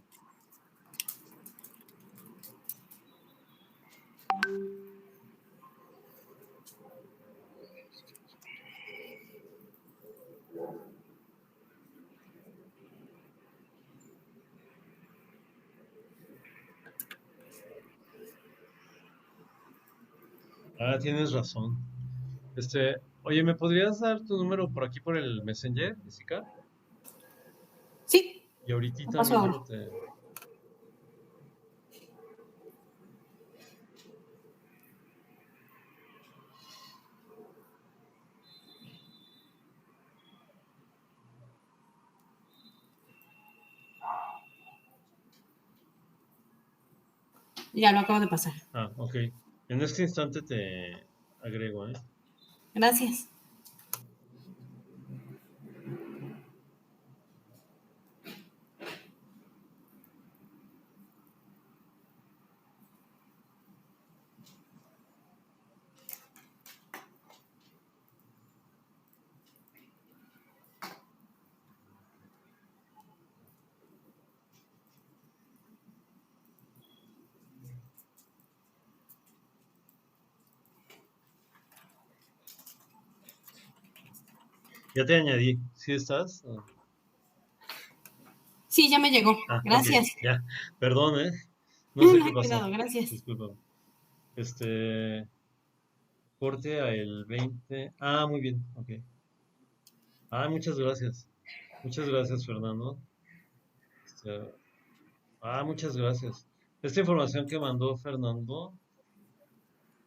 Ah, tienes razón. Oye, ¿me podrías dar tu número por aquí por el Messenger, Jessica? sí, Y lo ahorita paso mismo ahora. te... Ya lo acabo de pasar. Ah, ok. En este instante te agrego, ¿eh? Gracias. Ya te añadí. ¿Sí estás? Sí, ya me llegó. Ah, ok, Gracias. ya. Perdón, ¿eh? No sé No qué hay pasó. cuidado, gracias. Disculpa. Corte a el 20. Ah, muy bien, ok. Ah, muchas gracias. Muchas gracias, Fernando. Este, muchas gracias. Esta información que mandó Fernando,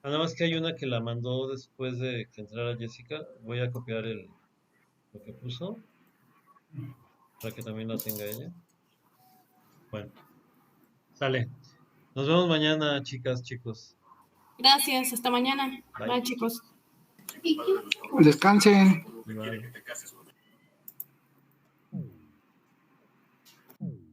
nada más que hay una que la mandó después de que entrara Jessica. Voy a copiar lo que puso. para que también la tenga ella. Bueno, sale. Nos vemos mañana, chicas, chicos. Gracias, hasta mañana. Bye. Bye, chicos. Descansen. Bye.